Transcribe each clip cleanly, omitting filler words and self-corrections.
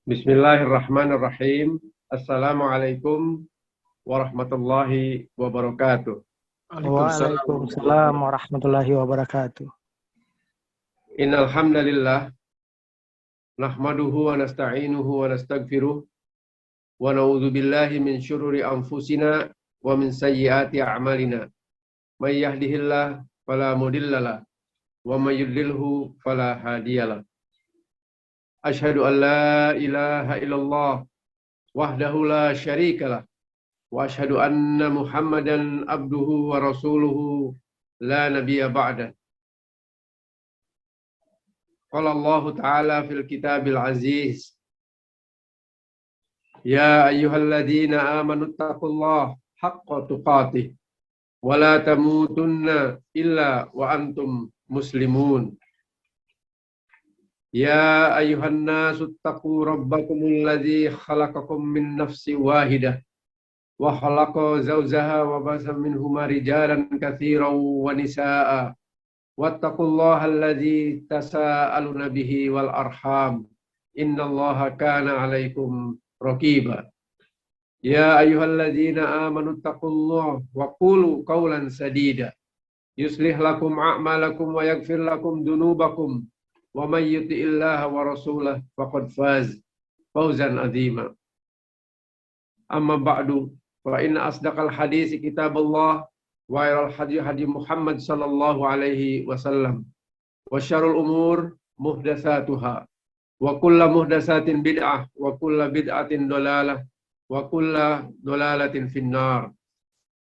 Bismillahirrahmanirrahim. Assalamualaikum warahmatullahi wabarakatuh. Waalaikumsalam warahmatullahi wabarakatuh. Innal hamdalillah nahmaduhu wa nasta'inuhu wa nastaghfiruh wa na'udzu billahi min syururi anfusina wa min sayyiati a'malina. May yahdihillahu fala mudhillalah wa may yudlilhu fala hadiyalah. Asyhadu an la ilaha illallah wahdahu la syarikalah wa asyhadu anna Muhammadan abduhu wa rasuluhu la nabiyya ba'da. Qala Allah Ta'ala fil kitabil aziz, ya ayyuhalladzina amanu taqullaha haqqa tuqatih wa la tamutunna illa wa antum muslimun. Ya ayyuhan nasu taqu rabbakumul ladzi khalaqakum min nafsin wahidah wa khalaqa zawjaha wa basa minhuma rijalan katsiran wa nisaa'a wattaqullaha alladzi tasaaluna bihi wal arham innallaha kana 'alaikum raqiba. Ya ayyuhalladzina amanu taqullaha wa qulu qawlan sadida yuslih lakum a'malakum wa yaghfir lakum dunubakum wa may yuti'illaha wa rasulahu faqad faz fawzan 'azima. Amma ba'du, fa inna asdaqal hadits kitabullah wa khairal hadi Muhammad sallallahu alaihi wasallam wa syarrul umur muhdatsatuha wa kullu muhdatsatin bid'ah wa kullu bid'atin dhalalah wa kullu dhalalatin finnar.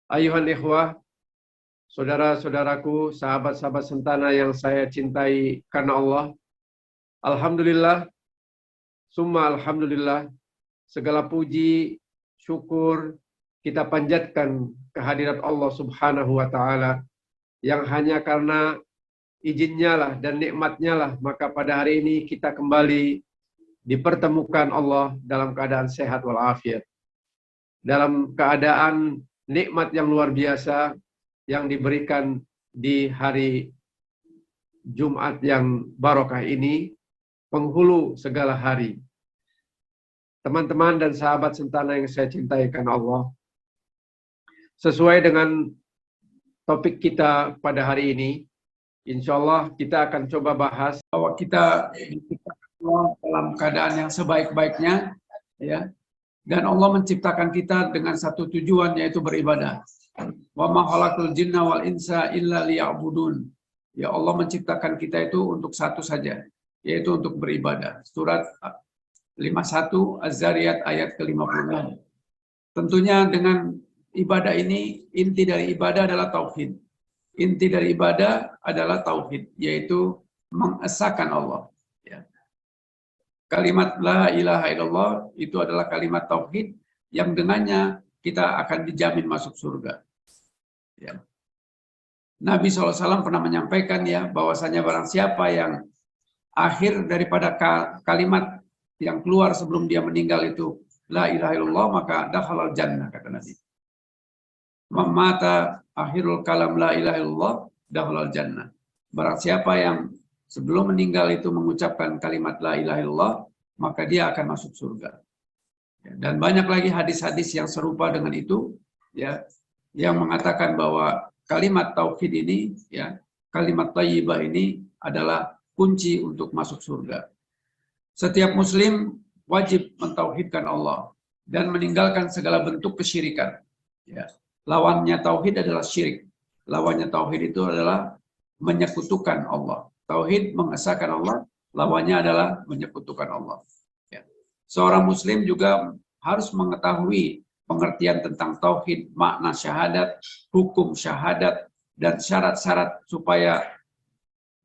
Ayuhan ikhwah, saudara-saudaraku, sahabat-sahabat sentana yang saya cintai karena Allah, alhamdulillah, summa alhamdulillah, segala puji, syukur kita panjatkan kehadirat Allah Subhanahu wa Ta'ala, yang hanya karena izinnya lah dan nikmatnya lah maka pada hari ini kita kembali dipertemukan Allah dalam keadaan sehat walafiat, dalam keadaan nikmat yang luar biasa yang diberikan di hari Jumat yang barokah ini, penghulu segala hari. Teman-teman dan sahabat sentana yang saya cintai karena Allah, sesuai dengan topik kita pada hari ini, insya Allah kita akan coba bahas bahwa kita dalam keadaan yang sebaik-baiknya, ya, dan Allah menciptakan kita dengan satu tujuan, yaitu beribadah. Wa ma khalaqtul jinna wal insa illa liya'budun. Ya, Allah menciptakan kita itu untuk satu saja, yaitu untuk beribadah. Surat 51 Az-Zariyat ayat ke-56. Tentunya dengan ibadah ini, inti dari ibadah adalah tauhid. Inti dari ibadah adalah tauhid, yaitu mengesahkan Allah. Ya. Kalimat la ilaha illallah itu adalah kalimat tauhid yang dengannya kita akan dijamin masuk surga. Ya. Nabi SAW pernah menyampaikan, ya, bahwasanya barang siapa yang akhir daripada kalimat yang keluar sebelum dia meninggal itu la ilaha illallah, maka dakhalal jannah, kata Nabi. Mamata akhirul kalam la ilaha illallah dakhalal jannah. Barang siapa yang sebelum meninggal itu mengucapkan kalimat la ilaha illallah, maka dia akan masuk surga. Dan banyak lagi hadis-hadis yang serupa dengan itu, ya, yang mengatakan bahwa kalimat tauhid ini, ya, kalimat thayyibah ini adalah kunci untuk masuk surga. Setiap muslim wajib mentauhidkan Allah dan meninggalkan segala bentuk kesyirikan. Ya. Lawannya tauhid adalah syirik. Lawannya tauhid itu adalah menyekutukan Allah. Tauhid mengesahkan Allah, lawannya adalah menyekutukan Allah. Ya. Seorang muslim juga harus mengetahui pengertian tentang tauhid, makna syahadat, hukum syahadat, dan syarat-syarat supaya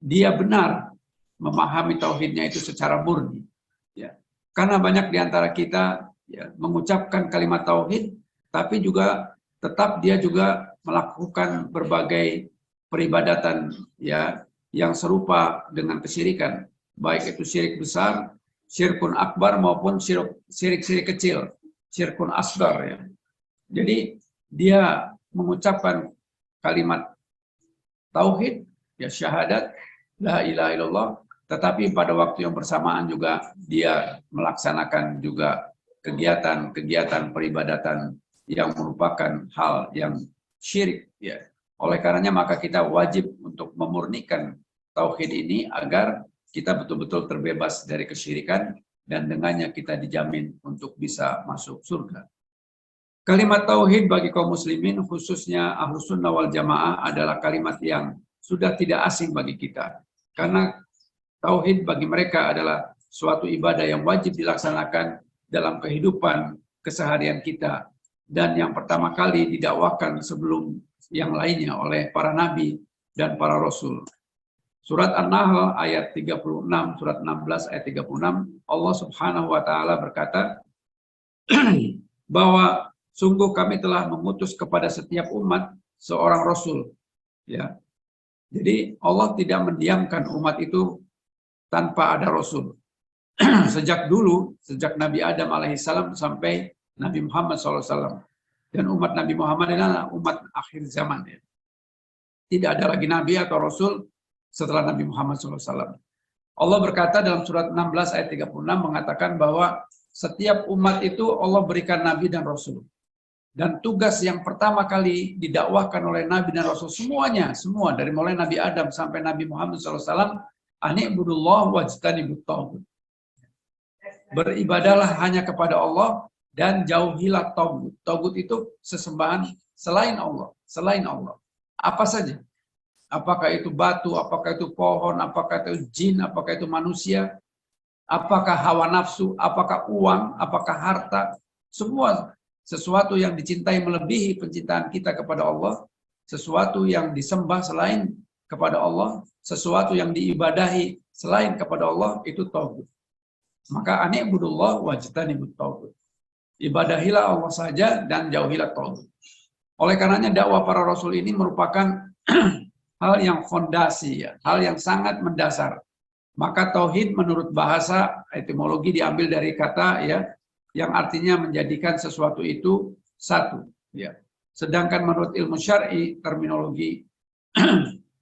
dia benar memahami tauhidnya itu secara murni. Ya. Karena banyak di antara kita, ya, mengucapkan kalimat tauhid, tapi juga tetap dia juga melakukan berbagai peribadatan, ya, yang serupa dengan kesyirikan, baik itu syirik besar, syirkun akbar, maupun syirik-syirik kecil, syirkun asgar, ya. Jadi dia mengucapkan kalimat tauhid, ya, syahadat la ilaha illallah, tetapi pada waktu yang bersamaan juga dia melaksanakan juga kegiatan-kegiatan peribadatan yang merupakan hal yang syirik, ya. Oleh karenanya maka kita wajib untuk memurnikan tauhid ini agar kita betul-betul terbebas dari kesyirikan dan dengannya kita dijamin untuk bisa masuk surga. Kalimat tauhid bagi kaum muslimin khususnya Ahlus Sunnah wal Jamaah adalah kalimat yang sudah tidak asing bagi kita. Karena tauhid bagi mereka adalah suatu ibadah yang wajib dilaksanakan dalam kehidupan keseharian kita. Dan yang pertama kali didakwakan sebelum yang lainnya oleh para nabi dan para rasul. Surat An-Nahl ayat 36, surat 16 ayat 36, Allah Subhanahu wa taala berkata bahwa sungguh kami telah mengutus kepada setiap umat seorang rasul, ya. Jadi Allah tidak mendiamkan umat itu tanpa ada rasul. Sejak dulu, sejak Nabi Adam alaihissalam sampai Nabi Muhammad SAW. Dan umat Nabi Muhammad adalah umat akhir zaman. Ya. Tidak ada lagi Nabi atau Rasul setelah Nabi Muhammad SAW. Allah berkata dalam surat 16 ayat 36 mengatakan bahwa setiap umat itu Allah berikan Nabi dan Rasul. Dan tugas yang pertama kali didakwahkan oleh Nabi dan Rasul semuanya, semua dari mulai Nabi Adam sampai Nabi Muhammad SAW, ani'budullah wajtanibut taghut. Beribadalah hanya kepada Allah dan jauhilah taghut. Taghut itu sesembahan selain Allah, selain Allah. Apa saja? Apakah itu batu, apakah itu pohon, apakah itu jin, apakah itu manusia, apakah hawa nafsu, apakah uang, apakah harta, semua sesuatu yang dicintai melebihi pencintaan kita kepada Allah, sesuatu yang disembah selain kepada Allah, sesuatu yang diibadahi selain kepada Allah, itu taghut. Maka ani'budullah wajtanibut taghut. Ibadahilah Allah saja dan jauhilah taghut. Oleh karenanya dakwah para rasul ini merupakan hal yang fondasi, ya, hal yang sangat mendasar. Maka tauhid menurut bahasa etimologi diambil dari kata, ya, yang artinya menjadikan sesuatu itu satu, ya. Sedangkan menurut ilmu syar'i terminologi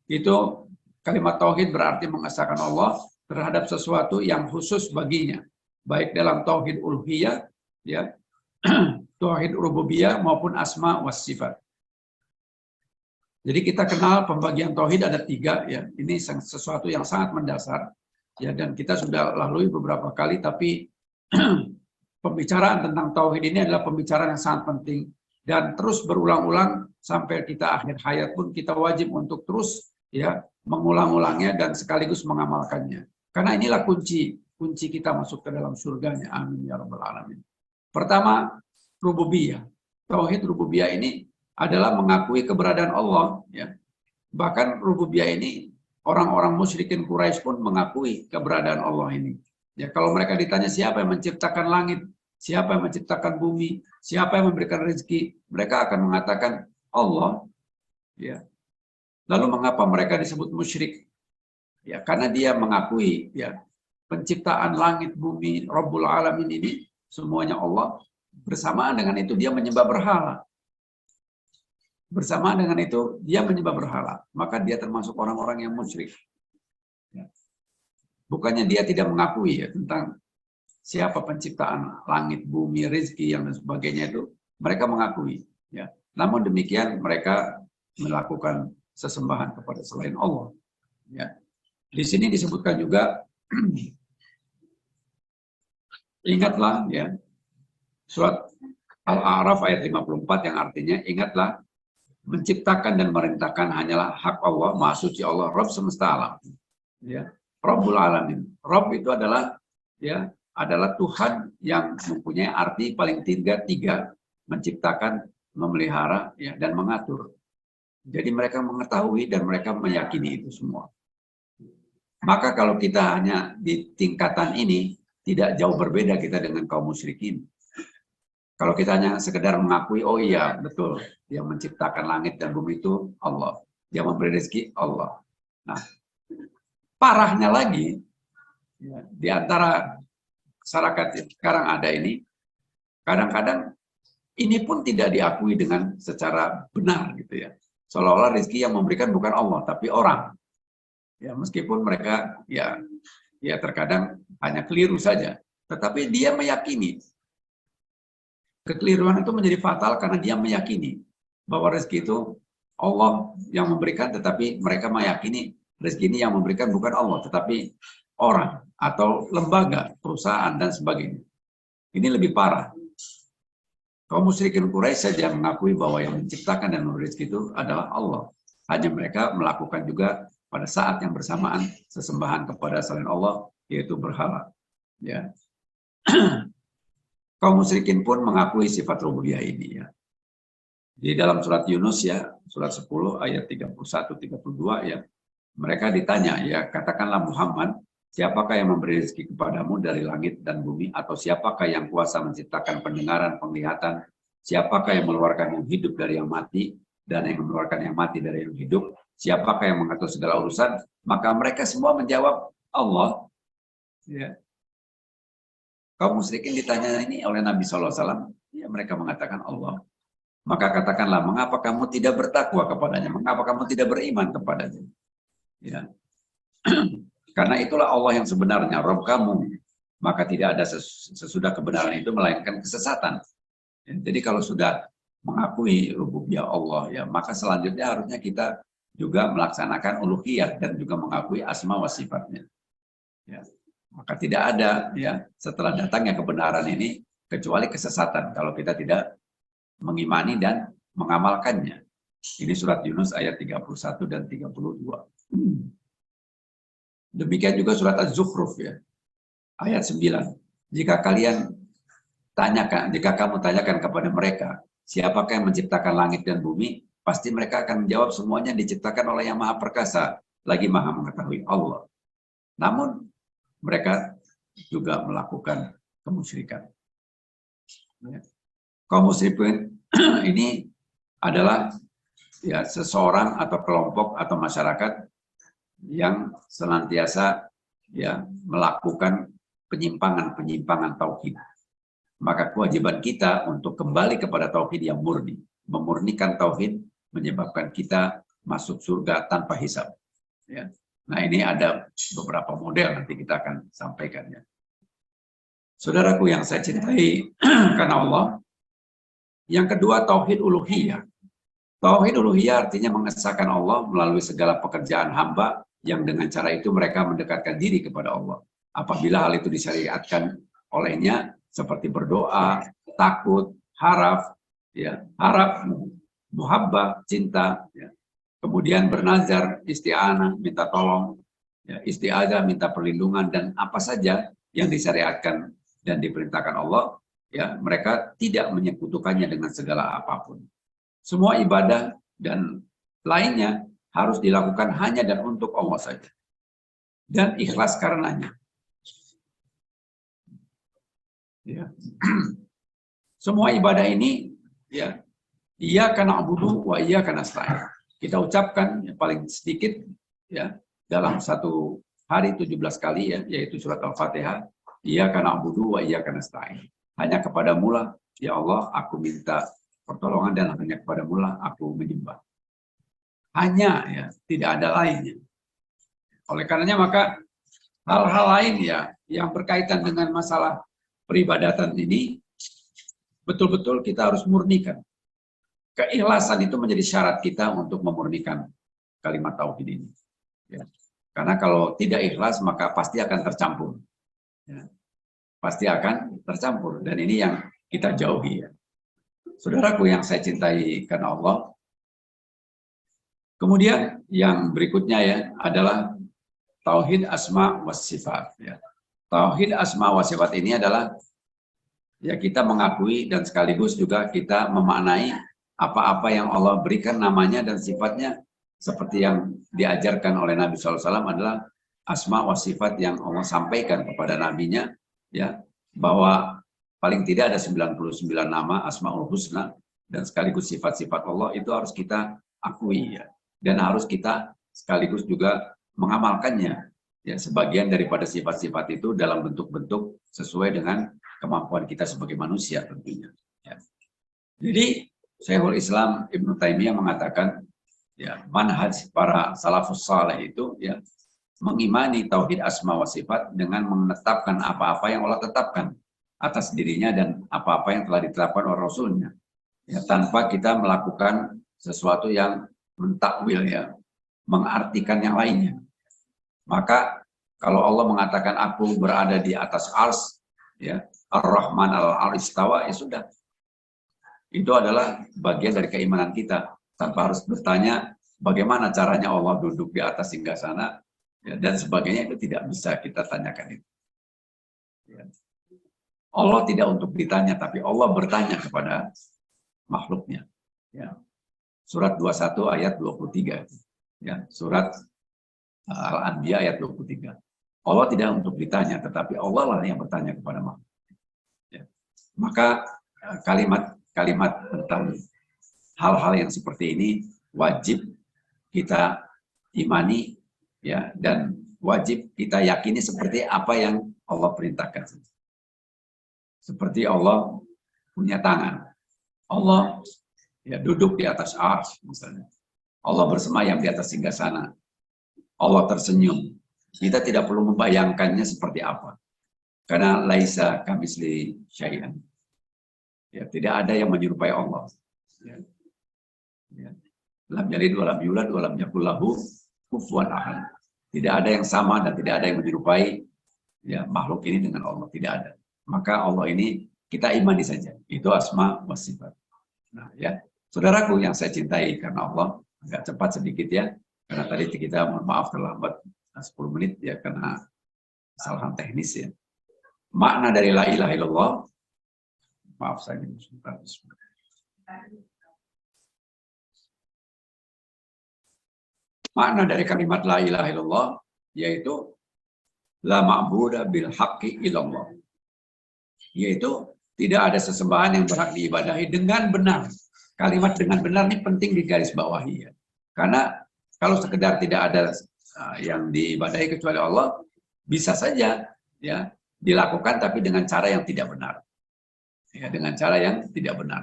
itu kalimat tauhid berarti mengesahkan Allah terhadap sesuatu yang khusus baginya, baik dalam tauhid uluhiyah, ya, tauhid rububiyah maupun asma was sifat. Jadi kita kenal pembagian tauhid ada 3, ya. Ini sesuatu yang sangat mendasar, ya, dan kita sudah lalui beberapa kali, tapi pembicaraan tentang tauhid ini adalah pembicaraan yang sangat penting dan terus berulang-ulang sampai kita akhir hayat pun kita wajib untuk terus, ya, mengulang-ulangnya dan sekaligus mengamalkannya. Karena inilah kunci kita masuk ke dalam surganya. Amin ya rabbal alamin. Pertama, rububiyah. Tauhid rububiyah ini adalah mengakui keberadaan Allah, ya. Bahkan rububiyah ini orang-orang musyrikin Quraisy pun mengakui keberadaan Allah ini. Ya, kalau mereka ditanya siapa yang menciptakan langit, siapa yang menciptakan bumi, siapa yang memberikan rezeki, mereka akan mengatakan Allah, ya. Lalu mengapa mereka disebut musyrik? Ya, karena dia mengakui, ya, penciptaan langit, bumi, Rabbul Alamin ini semuanya Allah. Bersamaan dengan itu dia menyembah berhala. Bersamaan dengan itu dia menyembah berhala. Maka dia termasuk orang-orang yang musyrik. Ya. Bukannya dia tidak mengakui, ya, tentang siapa penciptaan langit, bumi, rezeki yang dan sebagainya itu, mereka mengakui. Ya. Namun demikian mereka melakukan sesembahan kepada selain Allah. Ya. Di sini disebutkan juga, ingatlah, ya, surat Al-A'raf ayat 54 yang artinya ingatlah menciptakan dan merintahkan hanyalah hak Allah, Maha Suci Allah, Rabb semesta alam. Ya. Rabbul Alamin. Rabb itu adalah, ya, adalah Tuhan yang mempunyai arti paling tiga, menciptakan, memelihara, ya, dan mengatur. Jadi mereka mengetahui dan mereka meyakini itu semua. Maka kalau kita hanya di tingkatan ini, tidak jauh berbeda kita dengan kaum musyrikin. Kalau kita hanya sekedar mengakui, oh iya, betul, yang menciptakan langit dan bumi itu Allah. Yang memberi rezeki Allah. Nah, parahnya lagi, ya, di antara masyarakat sekarang ada ini, kadang-kadang ini pun tidak diakui dengan secara benar, gitu ya. Seolah-olah rezeki yang memberikan bukan Allah, tapi orang. Ya, meskipun mereka ya terkadang hanya keliru saja, tetapi dia meyakini. Kekeliruan itu menjadi fatal karena dia meyakini bahwa rezeki itu Allah yang memberikan, tetapi mereka meyakini rezeki ini yang memberikan bukan Allah, tetapi orang atau lembaga, perusahaan, dan sebagainya. Ini lebih parah. Kaum musyrikin Quraisy saja mengakui bahwa yang menciptakan dan memberi rezeki itu adalah Allah. Hanya mereka melakukan juga pada saat yang bersamaan sesembahan kepada selain Allah, yaitu berhala. Ya. Kaum musyrikin pun mengakui sifat rububiyah ini. Ya. Di dalam surat Yunus ya, surat 10 ayat 31-32 ya, mereka ditanya, ya katakanlah Muhammad, siapakah yang memberi rezeki kepadamu dari langit dan bumi, atau siapakah yang kuasa menciptakan pendengaran, penglihatan, siapakah yang mengeluarkan yang hidup dari yang mati, dan yang mengeluarkan yang mati dari yang hidup, siapakah yang mengatur segala urusan? Maka mereka semua menjawab Allah. Ya. Kaum musyrikin ditanya ini oleh Nabi SAW, ya mereka mengatakan Allah. Maka katakanlah, mengapa kamu tidak bertakwa kepadanya? Mengapa kamu tidak beriman kepadanya? Ya. Karena itulah Allah yang sebenarnya, Rabb kamu. Maka tidak ada sesudah kebenaran itu melainkan kesesatan. Ya, jadi kalau sudah mengakui rububiyah Allah, ya maka selanjutnya harusnya kita juga melaksanakan uluhiyah dan juga mengakui asma wa sifatnya. Ya. Maka tidak ada ya setelah datangnya kebenaran ini kecuali kesesatan kalau kita tidak mengimani dan mengamalkannya. Ini surat Yunus ayat 31 dan 32. Demikian juga surat Az-Zukhruf ya. Ayat 9. Jika kamu tanyakan kepada mereka, siapakah yang menciptakan langit dan bumi? Pasti mereka akan menjawab semuanya diciptakan oleh Yang Maha Perkasa, lagi Maha Mengetahui, Allah. Namun mereka juga melakukan kemusyrikan. Kaum musyrikin ini adalah ya seseorang atau kelompok atau masyarakat yang senantiasa ya melakukan penyimpangan tauhid. Maka kewajiban kita untuk kembali kepada tauhid yang murni, memurnikan tauhid menyebabkan kita masuk surga tanpa hisab. Ya. Nah ini ada beberapa model nanti kita akan sampaikan ya. Saudaraku yang saya cintai karena Allah. Yang kedua tauhid uluhiyah. Tauhid uluhiyah artinya mengesahkan Allah melalui segala pekerjaan hamba yang dengan cara itu mereka mendekatkan diri kepada Allah. Apabila hal itu disyariatkan olehnya seperti berdoa, takut, harap, ya, harap, muhabbah, cinta, ya. Kemudian bernazar, isti'anah, minta tolong, ya, isti'adzah, minta perlindungan, dan apa saja yang disyariatkan dan diperintahkan Allah, ya, mereka tidak menyekutukannya dengan segala apapun. Semua ibadah dan lainnya harus dilakukan hanya dan untuk Allah saja. Dan ikhlas karenanya. Ya. Semua ibadah ini, ya, iyyaka na'budu wa iyyaka nasta'in. Kita ucapkan yang paling sedikit, ya, dalam satu hari 17 kali, ya, yaitu surat Al-Fatihah. Iyyaka na'budu wa iyyaka nasta'in. Hanya kepadamu lah, ya Allah, aku minta pertolongan dan hanya kepadamu lah aku menyembah. Hanya ya, tidak ada lainnya. Oleh karenanya maka hal-hal lain ya yang berkaitan dengan masalah peribadatan ini betul-betul kita harus murnikan. Keikhlasan itu menjadi syarat kita untuk memurnikan kalimat tauhid ini. Ya. Karena kalau tidak ikhlas maka pasti akan tercampur. Ya. Pasti akan tercampur dan ini yang kita jauhi ya. Saudaraku yang saya cintai karena Allah. Kemudian yang berikutnya ya adalah tauhid asma wa sifat ya. Tauhid asma wa sifat ini adalah ya kita mengakui dan sekaligus juga kita memaknai apa-apa yang Allah berikan namanya dan sifatnya seperti yang diajarkan oleh Nabi SAW adalah asma wa sifat yang Allah sampaikan kepada nabinya ya, bahwa paling tidak ada 99 nama Asmaul Husna dan sekaligus sifat-sifat Allah itu harus kita akui ya. Dan harus kita sekaligus juga mengamalkannya ya, sebagian daripada sifat-sifat itu dalam bentuk-bentuk sesuai dengan kemampuan kita sebagai manusia tentunya ya. Jadi Syekhul Islam Ibnu Taimiyah mengatakan ya manhaj para salafus saleh itu ya mengimani tauhid asma wa sifat dengan menetapkan apa-apa yang Allah tetapkan atas dirinya dan apa-apa yang telah ditetapkan oleh Rasulnya. Ya, tanpa kita melakukan sesuatu yang mentakwil, ya, mengartikan yang lainnya. Maka kalau Allah mengatakan aku berada di atas ars, ya, Ar-Rahman al-Arsh istawa, ya sudah. Itu adalah bagian dari keimanan kita. Tanpa harus bertanya bagaimana caranya Allah duduk di atas singgasana, ya, dan sebagainya, itu tidak bisa kita tanyakan itu. Ya. Allah tidak untuk ditanya, tapi Allah bertanya kepada makhluknya. Ya. Surat 21 ayat 23. Ya. Surat Al-Anbiya ayat 23. Allah tidak untuk ditanya, tetapi Allah lah yang bertanya kepada makhluk. Ya. Maka kalimat-kalimat tentang hal-hal yang seperti ini wajib kita imani, ya, dan wajib kita yakini seperti apa yang Allah perintahkan. Seperti Allah punya tangan, Allah, ya, duduk di atas arsy misalnya, Allah bersemayam di atas singgasana, Allah tersenyum. Kita tidak perlu membayangkannya seperti apa, karena laisa kamitslihi syai'an. Ya, tidak ada yang menyerupai Allah. Ya. Ya. Lam yalid wa lam yulad wa lam yakul lahu kufuwan ahad. Tidak ada yang sama dan tidak ada yang menyerupai, ya, makhluk ini dengan Allah, tidak ada. Maka Allah ini kita imani saja. Itu asma wa sifat. Nah, ya, saudaraku yang saya cintai karena Allah, agak cepat sedikit, ya, karena tadi kita, mohon maaf terlambat 10 menit, ya, karena kesalahan teknis, ya. Makna dari la ilaha illallah, maaf saya ini sebentar. Makna dari kalimat la ilaha illallah yaitu la ma'budu bil haqqi illallah. Yaitu tidak ada sesembahan yang berhak diibadahi dengan benar. Kalimat dengan benar ini penting digarisbawahi, ya. Karena kalau sekedar tidak ada yang diibadahi kecuali Allah, bisa saja, ya, dilakukan tapi dengan cara yang tidak benar. Ya, dengan cara yang tidak benar.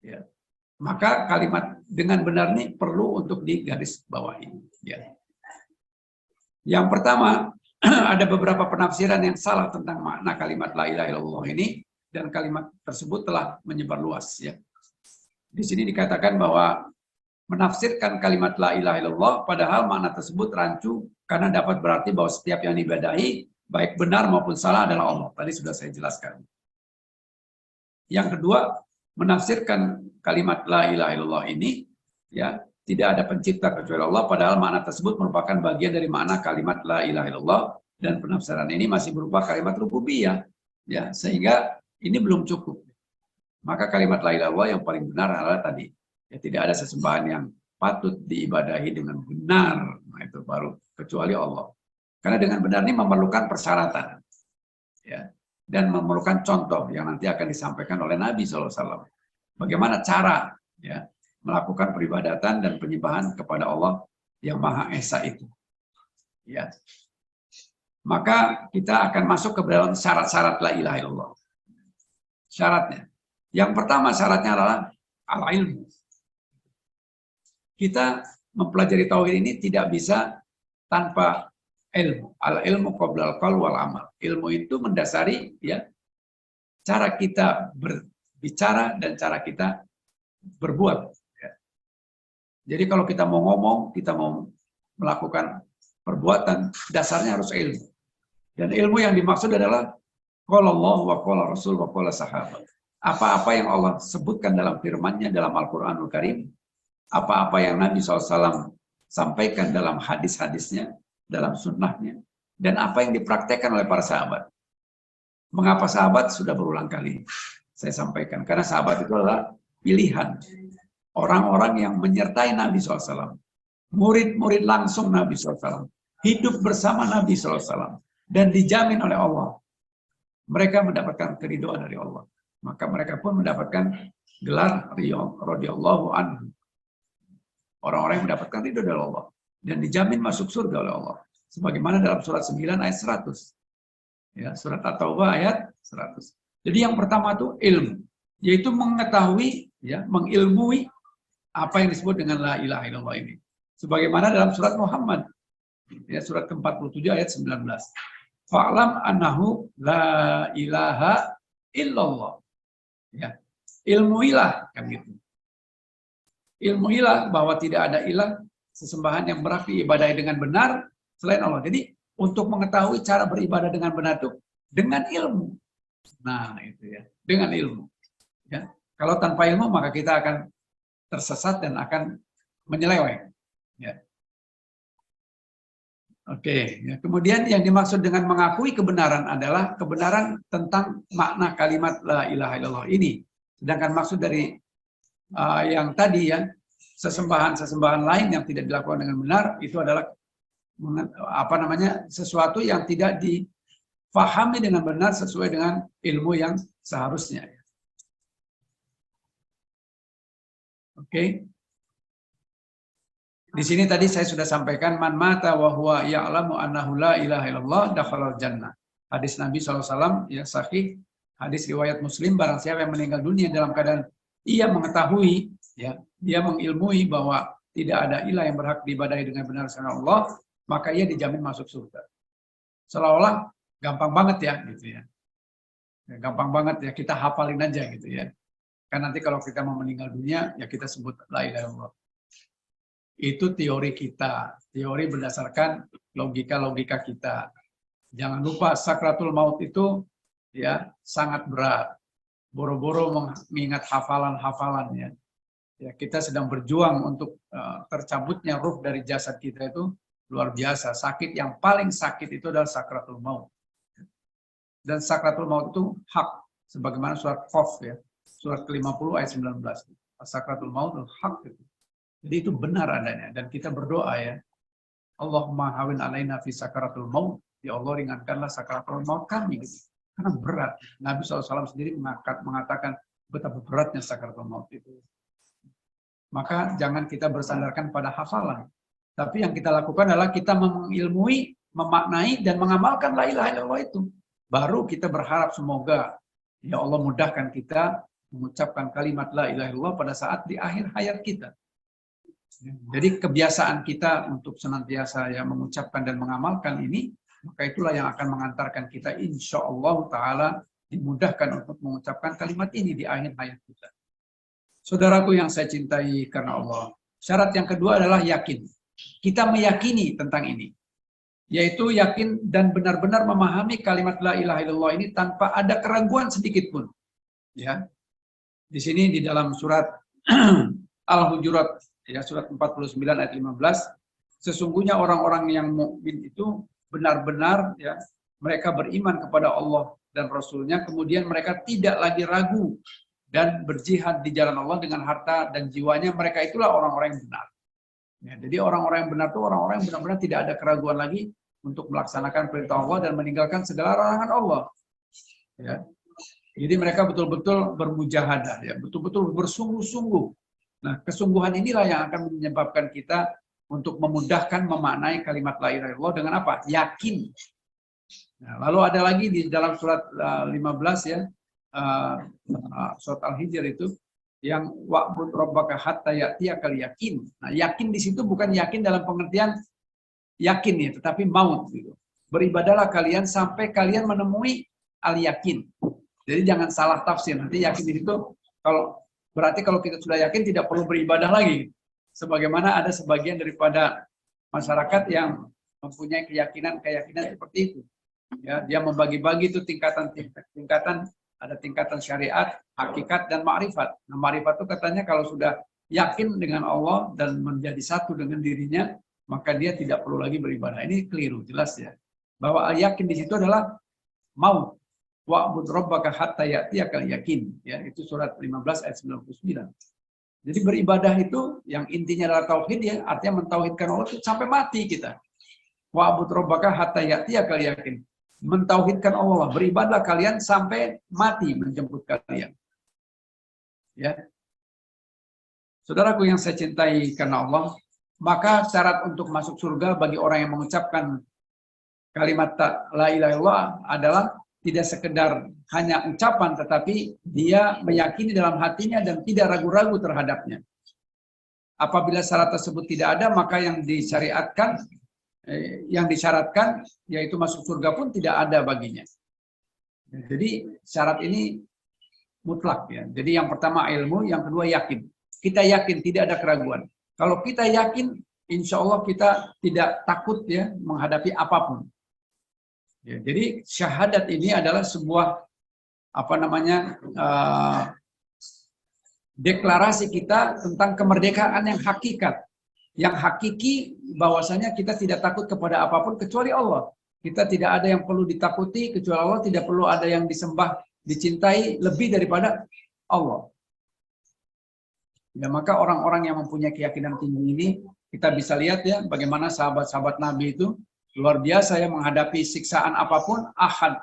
Ya. Maka kalimat dengan benar ini perlu untuk digarisbawahi, ya. Yang pertama, ada beberapa penafsiran yang salah tentang makna kalimat la ilaha illallah ini, dan kalimat tersebut telah menyebar luas, ya. Di sini dikatakan bahwa menafsirkan kalimat la ilaha illallah padahal makna tersebut rancu karena dapat berarti bahwa setiap yang diibadahi baik benar maupun salah adalah Allah. Tadi sudah saya jelaskan. Yang kedua, menafsirkan kalimat la ilaha illallah ini, ya, tidak ada pencipta kecuali Allah, padahal makna tersebut merupakan bagian dari makna kalimat la ilaha illallah, dan penafsiran ini masih berupa kalimat rububiyah, ya, sehingga ini belum cukup. Maka kalimat la ilaha illallah yang paling benar adalah tadi, ya, tidak ada sesembahan yang patut diibadahi dengan benar, nah itu baru kecuali Allah. Karena dengan benar ini memerlukan persyaratan, ya, dan memerlukan contoh yang nanti akan disampaikan oleh Nabi SAW. Bagaimana cara, ya, melakukan peribadatan dan penyembahan kepada Allah yang Maha Esa itu. Ya. Maka kita akan masuk ke dalam syarat-syarat la ilaha illallah. Syaratnya. Yang pertama syaratnya adalah al-ilmu. Kita mempelajari tauhid ini tidak bisa tanpa ilmu. Al-ilmu qabla al-qaul wal amal. Ilmu itu mendasari, ya, cara kita berbicara dan cara kita berbuat. Jadi kalau kita mau ngomong, kita mau melakukan perbuatan, dasarnya harus ilmu. Dan ilmu yang dimaksud adalah qala Allah wa qala Rasul wa qala sahabat. Apa-apa yang Allah sebutkan dalam firman-Nya dalam Al-Qur'anul Karim, apa-apa yang Nabi SAW sampaikan dalam hadis-hadisnya, dalam sunnahnya, dan apa yang dipraktekkan oleh para sahabat. Mengapa sahabat? Sudah berulang kali saya sampaikan. Karena sahabat itu adalah pilihan orang-orang yang menyertai Nabi SAW. Murid-murid langsung Nabi SAW. Hidup bersama Nabi SAW. Dan dijamin oleh Allah. Mereka mendapatkan keridhaan dari Allah. Maka mereka pun mendapatkan gelar radhiyallahu anhu. Orang-orang yang mendapatkan ridho dari Allah. Dan dijamin masuk surga oleh Allah. Sebagaimana dalam surat 9 ayat 100. Ya, surat At-Taubah ayat 100. Jadi yang pertama itu ilmu. Yaitu mengetahui, ya, mengilmui apa yang disebut dengan la ilaha illallah ini. Sebagaimana dalam surat Muhammad. Ya, surat ke-47 ayat 19. Fa'lam annahu la ilaha illallah. Ya. Ilmuilah kan gitu. Ilmuilah bahwa tidak ada ilah sesembahan yang berhak diibadahi dengan benar selain Allah. Jadi untuk mengetahui cara beribadah dengan benar itu dengan ilmu. Nah, itu ya, dengan ilmu. Ya. Kalau tanpa ilmu maka kita akan tersesat dan akan menyeleweng. Ya. Oke, ya. Kemudian yang dimaksud dengan mengakui kebenaran adalah kebenaran tentang makna kalimat la ilaha illallah ini. Sedangkan maksud dari yang tadi ya, sesembahan lain yang tidak dilakukan dengan benar itu adalah sesuatu yang tidak difahami dengan benar sesuai dengan ilmu yang seharusnya. Oke. Di sini tadi saya sudah sampaikan man mata wa huwa ya'lamu annahu la ilaha illallah dakhalal jannah. Hadis Nabi SAW ya sahih, hadis riwayat Muslim, barang siapa yang meninggal dunia dalam keadaan ia mengetahui, ya, dia mengilmui bahwa tidak ada ilah yang berhak diibadahi dengan benar selain Allah, maka ia dijamin masuk surga. Seolah-olah gampang banget ya, gitu ya. Gampang banget ya, kita hafalin aja gitu ya. Kan nanti kalau kita mau meninggal dunia, ya kita sebut la ilaha illallah. Itu teori kita, teori berdasarkan logika-logika kita. Jangan lupa sakratul maut itu ya sangat berat. Boro-boro mengingat hafalan-hafalannya. Ya, kita sedang berjuang untuk tercabutnya ruh dari jasad kita itu luar biasa. Sakit yang paling sakit itu adalah sakratul maut. Dan sakratul maut itu hak, sebagaimana surat Qaf ya, surat ke-50 ayat 19. Sakratul maut itu hak itu. Jadi itu benar adanya dan kita berdoa ya. Allahumma hawin alaina fi sakratul maut. Ya Allah ringankanlah sakratul maut kami gitu. Karena berat. Nabi SAW sendiri mengatakan betapa beratnya sakratul maut itu. Maka jangan kita bersandarkan pada hafalan. Tapi yang kita lakukan adalah kita mengilmui, memaknai, dan mengamalkan la ilaha illallah itu. Baru kita berharap semoga ya Allah mudahkan kita mengucapkan kalimat la ilaha illallah pada saat di akhir hayat kita. Jadi kebiasaan kita untuk senantiasa ya mengucapkan dan mengamalkan ini, maka itulah yang akan mengantarkan kita insya Allah Ta'ala dimudahkan untuk mengucapkan kalimat ini di akhir hayat kita. Saudaraku yang saya cintai karena Allah, syarat yang kedua adalah yakin. Kita meyakini tentang ini, yaitu yakin dan benar-benar memahami kalimat la ilaha illallah ini tanpa ada keraguan sedikit pun. Ya, di sini di dalam surat Al-Hujurat, ya, surat 49 ayat 15, sesungguhnya orang-orang yang mukmin itu benar-benar ya mereka beriman kepada Allah dan Rasul-Nya, kemudian mereka tidak lagi ragu dan berjihad di jalan Allah dengan harta dan jiwanya, mereka itulah orang-orang yang benar. Ya, jadi orang-orang yang benar itu orang-orang yang benar-benar tidak ada keraguan lagi untuk melaksanakan perintah Allah dan meninggalkan segala larangan Allah. Ya. Jadi mereka betul-betul bermujahadah, ya, betul-betul bersungguh-sungguh. Nah, kesungguhan inilah yang akan menyebabkan kita untuk memudahkan memaknai kalimat la ilaha illallah dengan apa? Yakin. Nah, lalu ada lagi di dalam surat 15 ya, surat Al-Hijr itu yang wa'bud rabbaka hatta ya'tiyakal yakin. Nah, yakin di situ bukan yakin dalam pengertian yakin ya, tetapi maut gitu. Beribadahlah kalian sampai kalian menemui al-yakin. Jadi jangan salah tafsir. Nanti yakin di situ berarti kalau kita sudah yakin tidak perlu beribadah lagi. Sebagaimana ada sebagian daripada masyarakat yang mempunyai keyakinan seperti itu. Ya, dia membagi-bagi itu tingkatan, ada tingkatan syariat, hakikat, dan ma'rifat. Nah, ma'rifat itu katanya kalau sudah yakin dengan Allah dan menjadi satu dengan dirinya, maka dia tidak perlu lagi beribadah. Ini keliru, jelas ya. Bahwa yakin di situ adalah maut. Wa'bud rabbaka hatta ya'tiyakal yakin. Ya, itu surat 15 ayat 99. Jadi beribadah itu yang intinya adalah tauhid ya, artinya mentauhidkan Allah itu sampai mati kita. Wa'bud rabbaka hatta ya'tiyakal yakin. Mentauhidkan Allah, beribadahlah kalian sampai mati menjemput kalian. Ya. Saudaraku yang saya cintai karena Allah, maka syarat untuk masuk surga bagi orang yang mengucapkan kalimat la ilaha illallah adalah tidak sekedar hanya ucapan, tetapi dia meyakini dalam hatinya dan tidak ragu-ragu terhadapnya. Apabila syarat tersebut tidak ada, maka yang disyariatkan yang disyaratkan, yaitu masuk surga pun tidak ada baginya. Jadi syarat ini mutlak ya. Jadi yang pertama ilmu, yang kedua yakin. Kita yakin, tidak ada keraguan. Kalau kita yakin, insya Allah kita tidak takut ya menghadapi apapun. Ya, jadi syahadat ini adalah sebuah deklarasi kita tentang kemerdekaan yang hakikat, yang hakiki, bahwasanya kita tidak takut kepada apapun kecuali Allah. Kita tidak ada yang perlu ditakuti kecuali Allah, tidak perlu ada yang disembah, dicintai lebih daripada Allah. Ya, maka orang-orang yang mempunyai keyakinan tinggi ini, kita bisa lihat ya bagaimana sahabat-sahabat Nabi itu luar biasa ya menghadapi siksaan apapun. Ahad.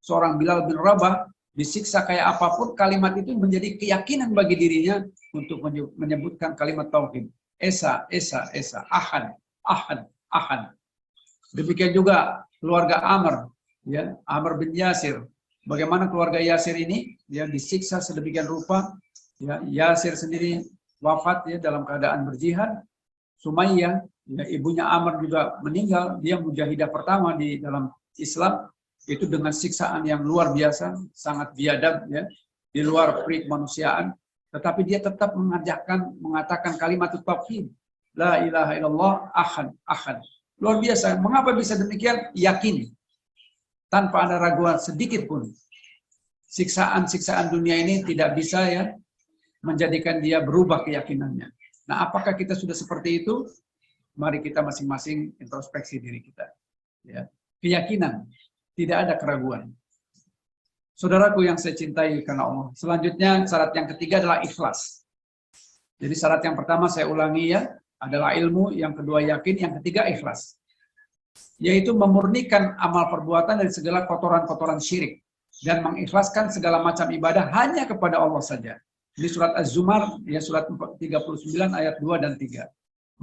Seorang Bilal bin Rabah disiksa kayak apapun, kalimat itu menjadi keyakinan bagi dirinya untuk menyebutkan kalimat tauhid. Esa, ahad. Demikian juga keluarga Amr, ya, Amr bin Yasir. Bagaimana keluarga Yasir ini ya disiksa sedemikian rupa. Ya, Yasir sendiri wafat ya dalam keadaan berjihad. Sumayyah, ya, ibunya Amr juga meninggal. Dia mujahidah pertama di dalam Islam. Itu dengan siksaan yang luar biasa, sangat biadab ya, di luar peri kemanusiaan. Tetapi dia tetap mengatakan kalimat tauhid. La ilaha illallah ahad. Luar biasa. Mengapa bisa demikian? Yakini. Tanpa ada raguan sedikit pun. Siksaan-siksaan dunia ini tidak bisa ya menjadikan dia berubah keyakinannya. Nah, apakah kita sudah seperti itu? Mari kita masing-masing introspeksi diri kita. Ya. Keyakinan, tidak ada keraguan. Saudaraku yang saya cintai karena Allah. Selanjutnya, syarat yang ketiga adalah ikhlas. Jadi syarat yang pertama saya ulangi ya, adalah ilmu, yang kedua yakin, yang ketiga ikhlas. Yaitu memurnikan amal perbuatan dari segala kotoran-kotoran syirik dan mengikhlaskan segala macam ibadah hanya kepada Allah saja. Di surat Az-Zumar, ya surat 39 ayat 2 dan 3.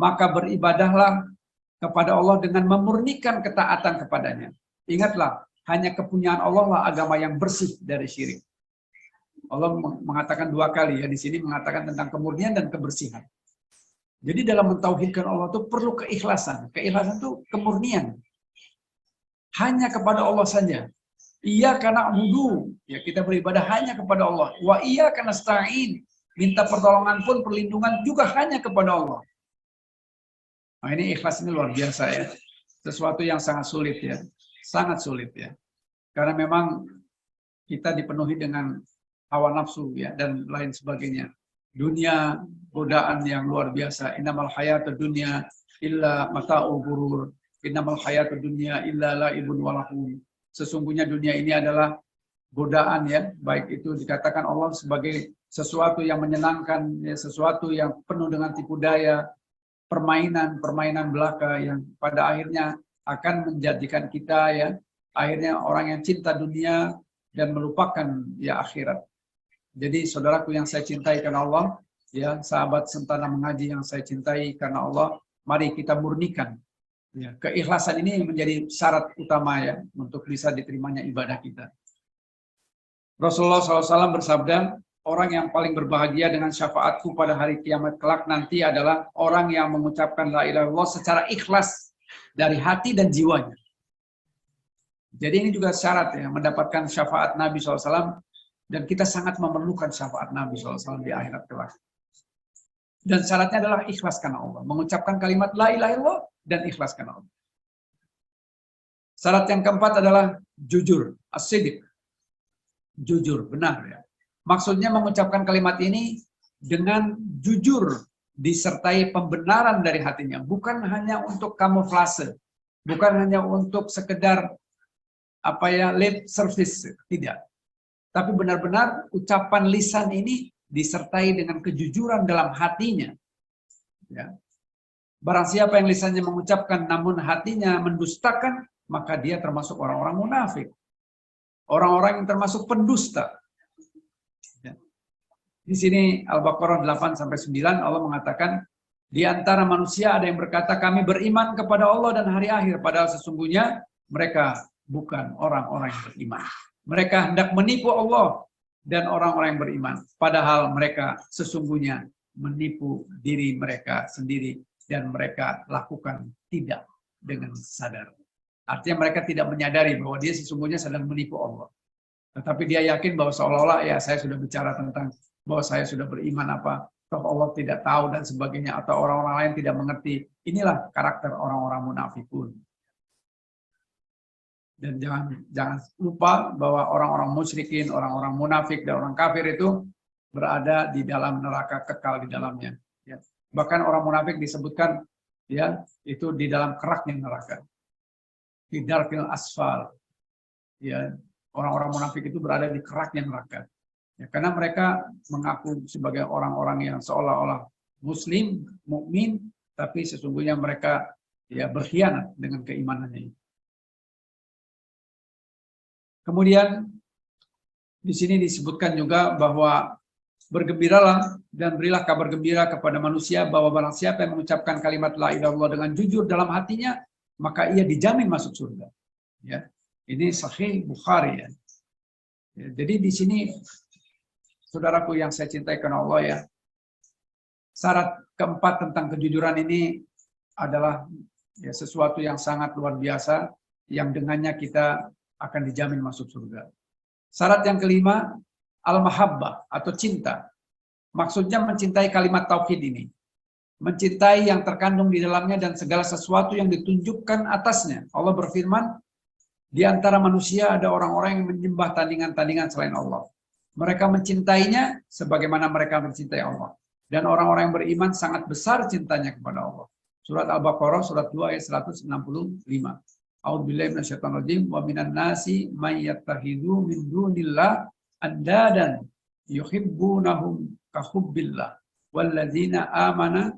Maka beribadahlah kepada Allah dengan memurnikan ketaatan kepadanya. Ingatlah, hanya kepunyaan Allah lah agama yang bersih dari syirik. Allah mengatakan dua kali ya, di sini mengatakan tentang kemurnian dan kebersihan. Jadi dalam mentauhidkan Allah itu perlu keikhlasan. Keikhlasan itu kemurnian. Hanya kepada Allah saja. Iya karena wudu, ya kita beribadah hanya kepada Allah. Wa iya karena nasta'in, minta pertolongan pun perlindungan juga hanya kepada Allah. Nah ini ikhlas ini luar biasa ya. Sesuatu yang sangat sulit ya. Sangat sulit ya. Karena memang kita dipenuhi dengan hawa nafsu ya dan lain sebagainya. Dunia godaan yang luar biasa. Innamal hayatud dunya illa mata'ul ghurur. Innamal hayatud dunya illa la'ibun walahun. Sesungguhnya dunia ini adalah godaan ya, baik itu dikatakan Allah sebagai sesuatu yang menyenangkan, ya, sesuatu yang penuh dengan tipu daya, permainan belaka yang pada akhirnya akan menjadikan kita ya, akhirnya orang yang cinta dunia dan melupakan ya akhirat. Jadi saudaraku yang saya cintai karena Allah, ya sahabat Sentana Mengaji yang saya cintai karena Allah, mari kita murnikan. Ya, keikhlasan ini menjadi syarat utama ya untuk bisa diterimanya ibadah kita. Rasulullah SAW bersabda, orang yang paling berbahagia dengan syafaatku pada hari kiamat kelak nanti adalah orang yang mengucapkan la ilaha illallah secara ikhlas dari hati dan jiwanya. Jadi ini juga syarat ya mendapatkan syafaat Nabi SAW dan kita sangat memerlukan syafaat Nabi SAW di akhirat kelak. Dan syaratnya adalah ikhlas karena Allah, mengucapkan kalimat la ilaha illallah dan ikhlas karena Allah. Syarat yang keempat adalah jujur, as-sidq. Jujur, benar ya. Maksudnya mengucapkan kalimat ini dengan jujur disertai pembenaran dari hatinya, bukan hanya untuk kamuflase, bukan hanya untuk sekedar lip service, tidak. Tapi benar-benar ucapan lisan ini disertai dengan kejujuran dalam hatinya. Ya. Barang siapa yang lisannya mengucapkan namun hatinya mendustakan, maka dia termasuk orang-orang munafik. Orang-orang yang termasuk pendusta. Ya. Di sini Al-Baqarah 8-9 Allah mengatakan, di antara manusia ada yang berkata kami beriman kepada Allah dan hari akhir, padahal sesungguhnya mereka bukan orang-orang yang beriman. Mereka hendak menipu Allah dan orang-orang yang beriman, padahal mereka sesungguhnya menipu diri mereka sendiri dan mereka lakukan tidak dengan sadar. Artinya mereka tidak menyadari bahwa dia sesungguhnya sedang menipu Allah. Tetapi dia yakin bahwa seolah-olah ya saya sudah bicara tentang bahwa saya sudah beriman apa, toh Allah tidak tahu dan sebagainya, atau orang-orang lain tidak mengerti. Inilah karakter orang-orang munafikun. Dan jangan lupa bahwa orang-orang musyrikin, orang-orang munafik, dan orang kafir itu berada di dalam neraka, kekal di dalamnya. Ya. Bahkan orang munafik disebutkan ya itu di dalam keraknya neraka. Di darkil asfal. Ya, orang-orang munafik itu berada di keraknya neraka. Ya, karena mereka mengaku sebagai orang-orang yang seolah-olah muslim, mukmin, tapi sesungguhnya mereka ya berkhianat dengan keimanannya. Kemudian di sini disebutkan juga bahwa bergembiralah dan berilah kabar gembira kepada manusia bahwa barang siapa yang mengucapkan kalimat la ilaha illallah dengan jujur dalam hatinya, maka ia dijamin masuk surga. Ya, ini Sahih Bukhari ya. Ya, jadi di sini saudaraku yang saya cintai karena Allah ya, syarat keempat tentang kejujuran ini adalah ya, sesuatu yang sangat luar biasa yang dengannya kita akan dijamin masuk surga. Syarat yang kelima, al-mahabbah atau cinta. Maksudnya mencintai kalimat tauhid ini. Mencintai yang terkandung di dalamnya dan segala sesuatu yang ditunjukkan atasnya. Allah berfirman, di antara manusia ada orang-orang yang menyembah tandingan-tandingan selain Allah. Mereka mencintainya sebagaimana mereka mencintai Allah. Dan orang-orang yang beriman sangat besar cintanya kepada Allah. Surat Al-Baqarah, surat 2 ayat 165. A'udzubillahi minasyaitonirrajim wa minan nasi may yattakhidhu min dunillah andadan yuhibbunahum ka hubbillah walladzina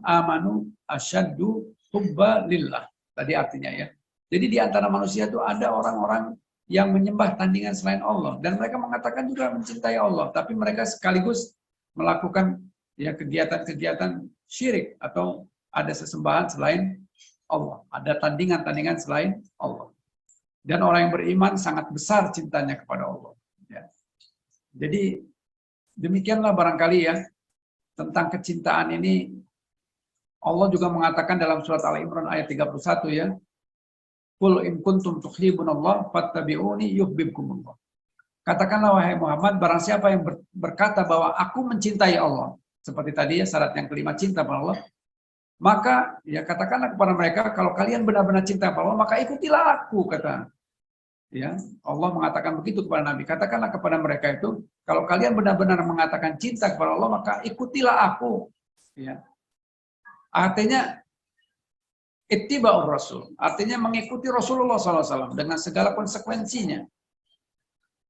amanu asyaddu hubba lillah. Tadi artinya ya. Jadi di antara manusia itu ada orang-orang yang menyembah tandingan selain Allah dan mereka mengatakan juga mencintai Allah, tapi mereka sekaligus melakukan ya kegiatan-kegiatan syirik atau ada sesembahan selain Allah, ada tandingan-tandingan selain Allah. Dan orang yang beriman sangat besar cintanya kepada Allah. Ya. Jadi demikianlah barangkali ya tentang kecintaan ini. Allah juga mengatakan dalam surat Al-Imran ayat 31 ya, Qul in kuntum tuhibbunallah fattabi'uni yuhibbukumullah. Katakanlah wahai Muhammad, barang siapa yang berkata bahwa aku mencintai Allah, seperti tadi ya syarat yang kelima cinta kepada Allah, maka ya katakanlah kepada mereka kalau kalian benar-benar cinta kepada Allah, maka ikutilah aku, kata. Ya, Allah mengatakan begitu kepada Nabi. Katakanlah kepada mereka itu, kalau kalian benar-benar mengatakan cinta kepada Allah, maka ikutilah aku. Ya. Artinya ittiba'ur Rasul, artinya mengikuti Rasulullah SAW dengan segala konsekuensinya.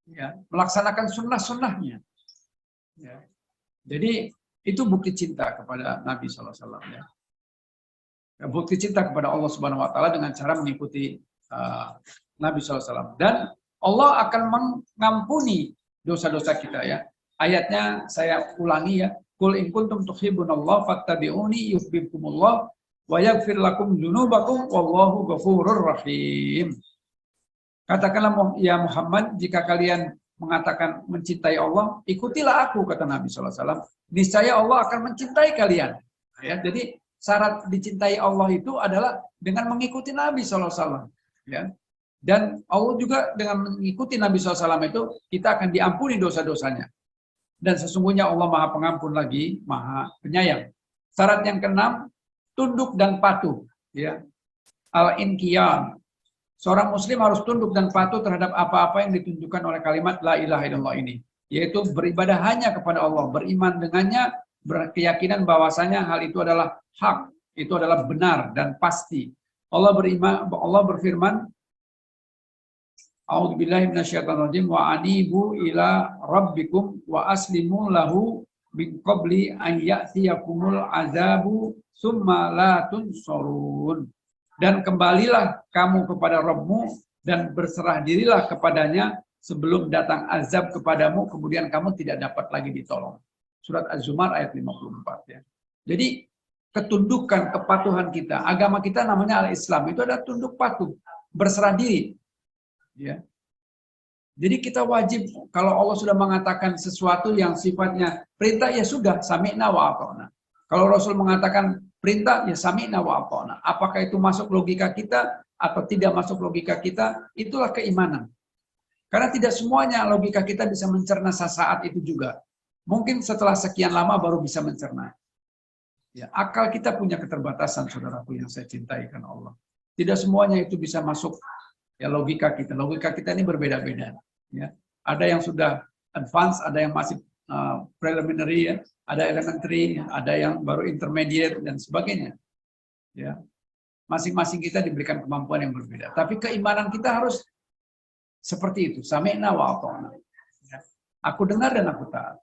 Ya, melaksanakan sunnah-sunnahnya. Ya. Jadi itu bukti cinta kepada Nabi SAW. Ya. Bukti cinta kepada Allah Subhanahu Wa Taala dengan cara mengikuti Nabi SAW. Dan Allah akan mengampuni dosa-dosa kita ya. Ayatnya saya ulangi ya. Qul in kuntum tuhibbunallah fattabi'uni yuhibbukumullah wa yaghfir lakum dzunubakum wallahu ghafurur rahim. Katakanlah ya Muhammad, jika kalian mengatakan mencintai Allah, ikutilah aku, kata Nabi SAW. Niscaya Allah akan mencintai kalian. Ya, jadi syarat dicintai Allah itu adalah dengan mengikuti Nabi SAW. Ya. Dan Allah juga dengan mengikuti Nabi SAW itu, kita akan diampuni dosa-dosanya. Dan sesungguhnya Allah Maha Pengampun lagi, Maha Penyayang. Syarat yang keenam, tunduk dan patuh. Ya. Al-inqiyad. Seorang muslim harus tunduk dan patuh terhadap apa-apa yang ditunjukkan oleh kalimat la ilaha illallah ini. Yaitu beribadah hanya kepada Allah, beriman dengannya, berkeyakinan bahwasanya hal itu adalah hak, itu adalah benar dan pasti. Allah berfirman, A'udzubillahi minasyaitonirrajim wa anibu ila rabbikum wa aslimu lahu min qabli an ya'tiyakumul azabu summa la tunsurun. Dan kembalilah kamu kepada Rabbmu dan berserah dirilah kepadanya sebelum datang azab kepadamu, kemudian kamu tidak dapat lagi ditolong. Surat Az-Zumar ayat 54 ya. Jadi ketundukan, kepatuhan kita, agama kita namanya al-Islam, itu adalah tunduk patuh, berserah diri. Ya. Jadi kita wajib, kalau Allah sudah mengatakan sesuatu yang sifatnya perintah, ya sudah, sami'na wa ata'na. Kalau Rasul mengatakan perintah ya sami'na wa ata'na. Apakah itu masuk logika kita atau tidak masuk logika kita, itulah keimanan. Karena tidak semuanya logika kita bisa mencerna saat itu juga. Mungkin setelah sekian lama baru bisa mencerna. Ya, akal kita punya keterbatasan, saudaraku yang saya cintai karena Allah. Tidak semuanya itu bisa masuk ya logika kita. Logika kita ini berbeda-beda. Ya, ada yang sudah advance, ada yang masih preliminary, ya, ada elementary, ada yang baru intermediate dan sebagainya. Ya, masing-masing kita diberikan kemampuan yang berbeda. Tapi keimanan kita harus seperti itu. Sami'na wa ata'na. Ya, aku dengar dan aku taat.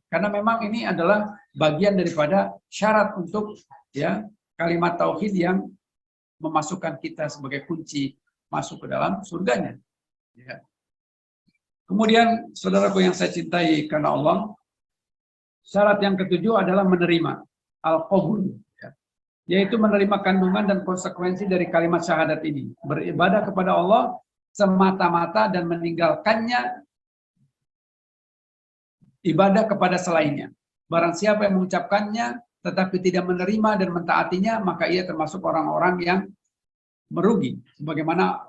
Karena memang ini adalah bagian daripada syarat untuk ya kalimat tauhid yang memasukkan kita sebagai kunci masuk ke dalam surganya. Ya. Kemudian, saudaraku yang saya cintai karena Allah, syarat yang ketujuh adalah menerima al-qabul, ya. Yaitu menerima kandungan dan konsekuensi dari kalimat syahadat ini. Beribadah kepada Allah semata-mata dan meninggalkannya ibadah kepada selainnya. Barang siapa yang mengucapkannya tetapi tidak menerima dan mentaatinya, maka ia termasuk orang-orang yang merugi. Sebagaimana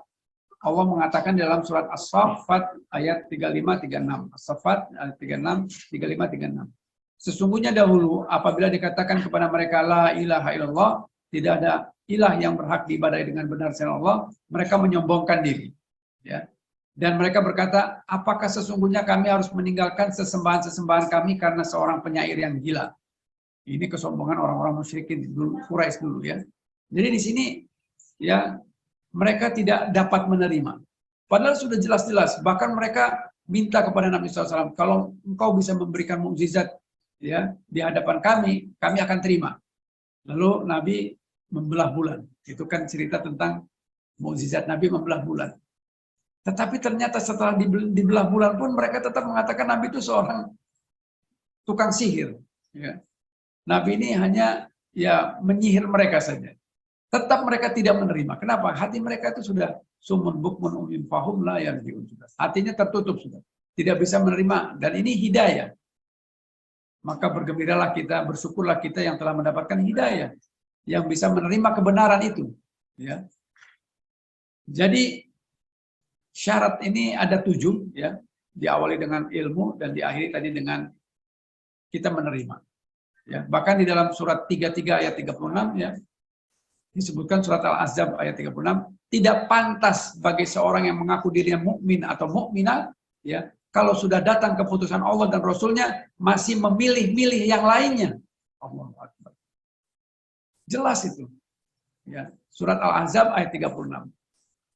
Allah mengatakan dalam surat As-Saffat ayat 35-36. As-Saffat ayat 36, 35-36. Sesungguhnya dahulu apabila dikatakan kepada mereka la ilaha illallah, tidak ada ilah yang berhak diibadahi dengan benar selain Allah, mereka menyombongkan diri. Ya. Dan mereka berkata, apakah sesungguhnya kami harus meninggalkan sesembahan-sesembahan kami karena seorang penyair yang gila? Ini kesombongan orang-orang musyrikin dulu, Quraisy dulu ya. Jadi di sini ya mereka tidak dapat menerima. Padahal sudah jelas-jelas, bahkan mereka minta kepada Nabi SAW, kalau engkau bisa memberikan mukjizat ya di hadapan kami akan terima. Lalu Nabi membelah bulan. Itu kan cerita tentang mukjizat Nabi membelah bulan. Tetapi ternyata setelah dibelah bulan pun mereka tetap mengatakan Nabi itu seorang tukang sihir. Ya. Nabi ini hanya ya menyihir mereka saja. Tetap mereka tidak menerima. Kenapa? Hati mereka itu sudah sumun bukmun umim fahum la yarji'un. Hatinya tertutup sudah. Tidak bisa menerima. Dan ini hidayah. Maka bergembiralah kita, bersyukurlah kita yang telah mendapatkan hidayah. Yang bisa menerima kebenaran itu. Ya. Jadi syarat ini ada 7. Ya. Diawali dengan ilmu dan diakhiri tadi dengan kita menerima. Ya. Bahkan di dalam surat 33 ayat 36 ya. Disebutkan surat Al-Ahzab ayat 36, tidak pantas bagi seorang yang mengaku dirinya mukmin atau mukminah ya, kalau sudah datang keputusan Allah dan Rasulnya masih memilih-milih yang lainnya. Allahu Akbar. Jelas itu. Ya, surat Al-Ahzab ayat 36.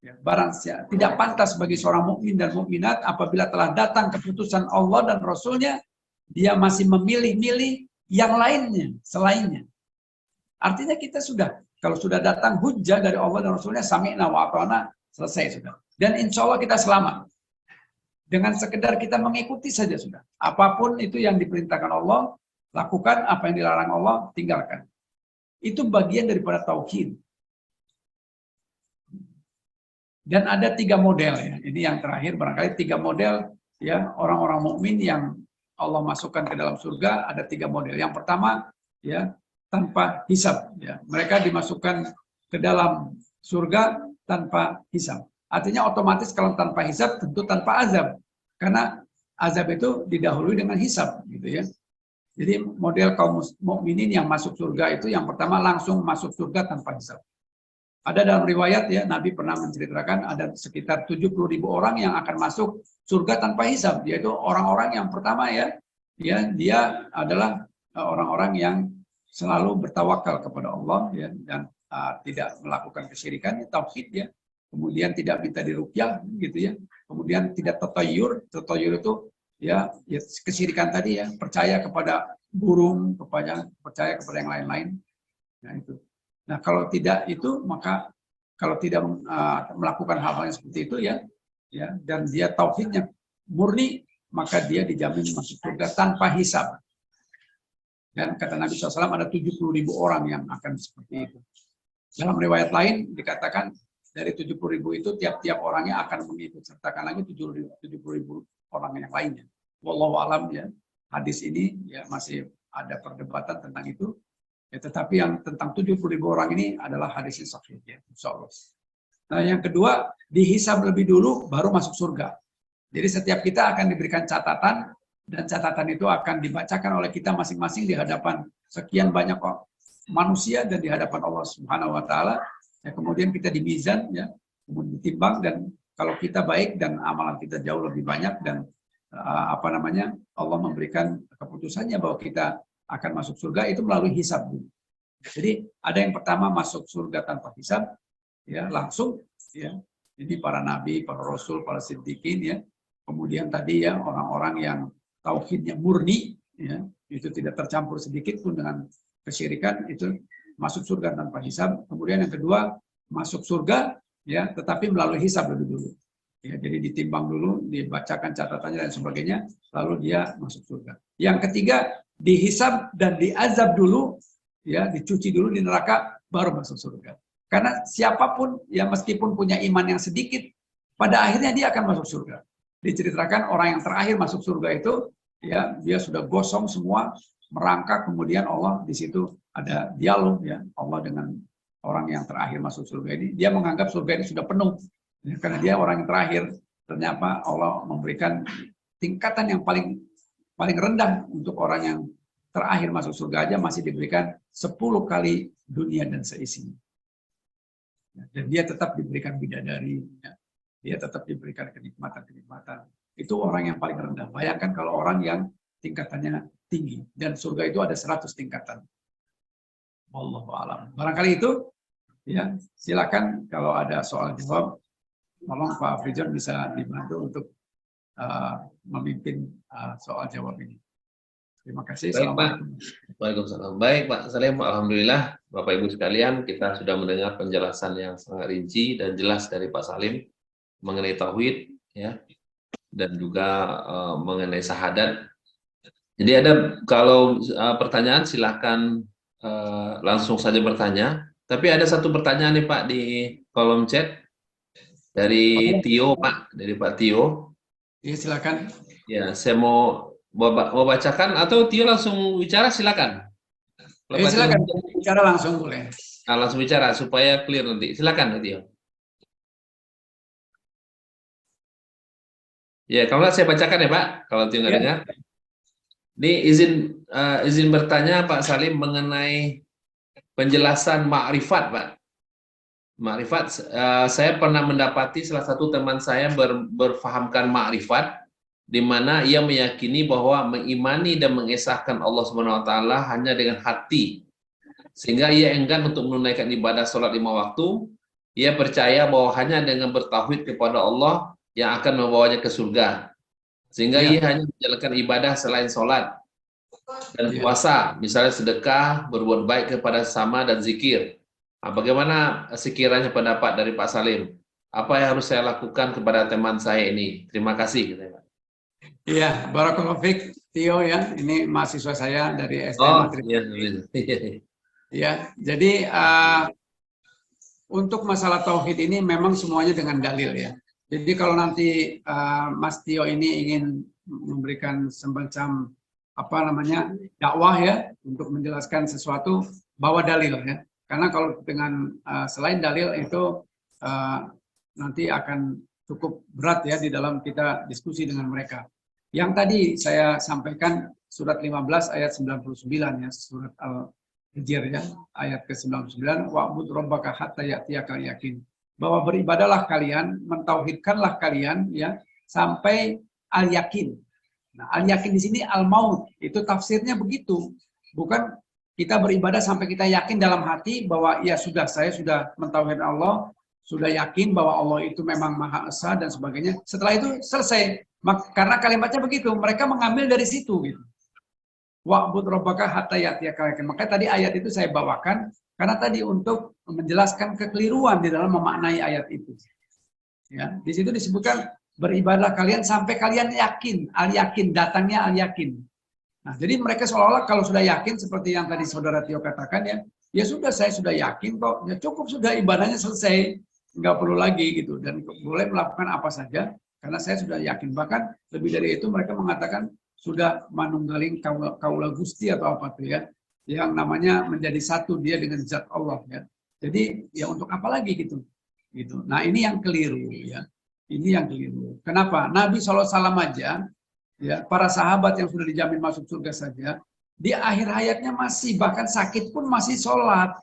Ya, barang siapa tidak pantas bagi seorang mukmin dan mukminat apabila telah datang keputusan Allah dan Rasulnya, dia masih memilih-milih yang lainnya, selainnya. Artinya kita sudah, kalau sudah datang hujjah dari Allah dan Rasulnya, sami'na wa ata'na, selesai sudah. Dan insya Allah kita selamat. Dengan sekedar kita mengikuti saja sudah. Apapun itu yang diperintahkan Allah, lakukan. Apa yang dilarang Allah, tinggalkan. Itu bagian daripada tauhid. Dan ada 3 model ya. Ini yang terakhir barangkali 3 model ya orang-orang mukmin yang Allah masukkan ke dalam surga. Ada 3 model. Yang pertama ya tanpa hisab. Ya. Mereka dimasukkan ke dalam surga tanpa hisab. Artinya otomatis kalau tanpa hisab tentu tanpa azab. Karena azab itu didahului dengan hisab. Gitu ya. Jadi model kaum mukminin yang masuk surga itu yang pertama langsung masuk surga tanpa hisab. Ada dalam riwayat ya Nabi pernah menceritakan ada sekitar 70.000 orang yang akan masuk surga tanpa hisab. Yaitu orang-orang yang pertama ya dia adalah orang-orang yang selalu bertawakal kepada Allah ya, dan tidak melakukan kesyirikan, tauhid ya. Kemudian tidak minta diruqyah gitu ya. Kemudian tidak tatayur itu ya kesyirikan tadi ya, percaya kepada burung, percaya kepada yang lain-lain. Nah itu. Nah, kalau tidak itu maka kalau tidak melakukan hal-hal yang seperti itu ya dan dia tauhidnya murni, maka dia dijamin masuk surga tanpa hisab. Dan kata Nabi SAW ada 70.000 orang yang akan seperti itu. Dalam riwayat lain dikatakan dari 70.000 itu tiap-tiap orangnya akan mengikut sertakan lagi 70.000 orang yang lainnya. Wallahu alam ya. Hadis ini ya masih ada perdebatan tentang itu. Ya, tetapi yang tentang 70.000 orang ini adalah hadis yang sahih, ya, insya Allah. Nah, yang kedua, dihisab lebih dulu baru masuk surga. Jadi setiap kita akan diberikan catatan, dan catatan itu akan dibacakan oleh kita masing-masing di hadapan sekian banyak manusia dan di hadapan Allah Subhanahu wa taala. Ya, kemudian kita dimizan, ya, kemudian ditimbang, dan kalau kita baik dan amalan kita jauh lebih banyak, dan Allah memberikan keputusannya bahwa kita akan masuk surga itu melalui hisab dulu. Jadi ada yang pertama masuk surga tanpa hisab, ya, langsung, ya. Ini para nabi, para rasul, para siddiqin, ya. Kemudian tadi, ya, orang-orang yang tauhidnya murni, ya, itu tidak tercampur sedikit pun dengan kesyirikan, itu masuk surga tanpa hisab. Kemudian yang kedua, masuk surga, ya, tetapi melalui hisab lebih dulu. Ya, jadi ditimbang dulu, dibacakan catatannya dan sebagainya, lalu dia masuk surga. Yang ketiga, dihisab dan diazab dulu, ya, dicuci dulu di neraka, baru masuk surga. Karena siapapun yang meskipun punya iman yang sedikit, pada akhirnya dia akan masuk surga. Diceritakan orang yang terakhir masuk surga itu, ya, dia sudah gosong semua, merangkak, kemudian Allah di situ ada dialog, ya, Allah dengan orang yang terakhir masuk surga ini, dia menganggap surga ini sudah penuh. Ya, karena dia orang yang terakhir, ternyata Allah memberikan tingkatan yang paling rendah untuk orang yang terakhir masuk surga aja masih diberikan 10 kali dunia dan seisinya. Dan dia tetap diberikan bidadari, ya. Dia tetap diberikan kenikmatan-kenikmatan. Itu orang yang paling rendah. Bayangkan kalau orang yang tingkatannya tinggi, dan surga itu ada 100 tingkatan. Wallahu a'lam. Barangkali itu, ya, silakan kalau ada soal jawab. Tolong Pak Frijon bisa dibantu untuk memimpin soal jawab ini. Terima kasih. Baik, Pak. Waalaikumsalam. Baik, Pak Salim. Alhamdulillah, Bapak Ibu sekalian, kita sudah mendengar penjelasan yang sangat rinci dan jelas dari Pak Salim mengenai tauhid, ya, dan juga mengenai syahadat. Jadi ada, kalau pertanyaan silahkan langsung saja bertanya. Tapi ada satu pertanyaan nih Pak di kolom chat. Dari Tio, Pak, dari Pak Tio. Iya, silakan. Ya, saya mau bacakan atau Tio langsung bicara, silakan. Silakan bicara langsung boleh. Nah, langsung bicara supaya clear nanti. Silakan, Tio. Ya, kalau saya bacakan ya, Pak, kalau Tio nggak dengar. Ini izin bertanya Pak Salim mengenai penjelasan ma'rifat, Pak. Ma'rifat, saya pernah mendapati salah satu teman saya berfahamkan ma'rifat, di mana ia meyakini bahwa mengimani dan mengesahkan Allah SWT hanya dengan hati, sehingga ia enggan untuk menunaikan ibadah sholat 5 waktu. Ia percaya bahwa hanya dengan bertauhid kepada Allah yang akan membawanya ke surga, sehingga ia hanya menjalankan ibadah selain sholat dan puasa, misalnya sedekah, berbuat baik kepada sesama, dan zikir. Nah, bagaimana sekiranya pendapat dari Pak Salim? Apa yang harus saya lakukan kepada teman saya ini? Terima kasih. Iya, barakallahu fiik, Tio, ya. Ini mahasiswa saya dari STM. Oh, iya. Ya, jadi untuk masalah tauhid ini memang semuanya dengan dalil, ya. Jadi kalau nanti Mas Tio ini ingin memberikan semacam dakwah, ya, untuk menjelaskan sesuatu, bawa dalil, ya. Karena kalau dengan selain dalil itu nanti akan cukup berat, ya, di dalam kita diskusi dengan mereka. Yang tadi saya sampaikan surat 15 ayat 99, ya, surat Al-Hijr, ya, ayat ke-99, wa'bud rabbaka hatta ya'tiyakal yakin. Bahwa beribadahlah kalian, mentauhidkanlah kalian, ya, sampai al-yakin. Nah, al-yakin di sini al-maut, itu tafsirnya begitu. Bukan kita beribadah sampai kita yakin dalam hati bahwa ya sudah, saya sudah mentauhid Allah, sudah yakin bahwa Allah itu memang Maha Esa dan sebagainya. Setelah itu selesai. Karena kalimatnya begitu, mereka mengambil dari situ, gitu. Wa'bud rabbaka hatta ya'tiyakal yakin. Maka tadi ayat itu saya bawakan karena tadi untuk menjelaskan kekeliruan di dalam memaknai ayat itu. Ya, di situ disebutkan beribadah kalian sampai kalian yakin, al-yakin, datangnya al-yakin. Nah, jadi mereka seolah-olah kalau sudah yakin seperti yang tadi saudara Tio katakan, ya, ya sudah, saya sudah yakin kok, ya cukup sudah, ibadahnya selesai, nggak perlu lagi, gitu, dan boleh melakukan apa saja karena saya sudah yakin. Bahkan lebih dari itu mereka mengatakan sudah manunggaling kaula gusti atau apa tuh, ya. yang namanya menjadi satu dia dengan zat Allah ya. Jadi ya untuk apa lagi gitu. Gitu. Nah, ini yang keliru ya. Ini yang keliru. Kenapa? Nabi SAW aja ya, para sahabat yang sudah dijamin masuk surga saja, di akhir hayatnya masih, bahkan sakit pun masih sholat,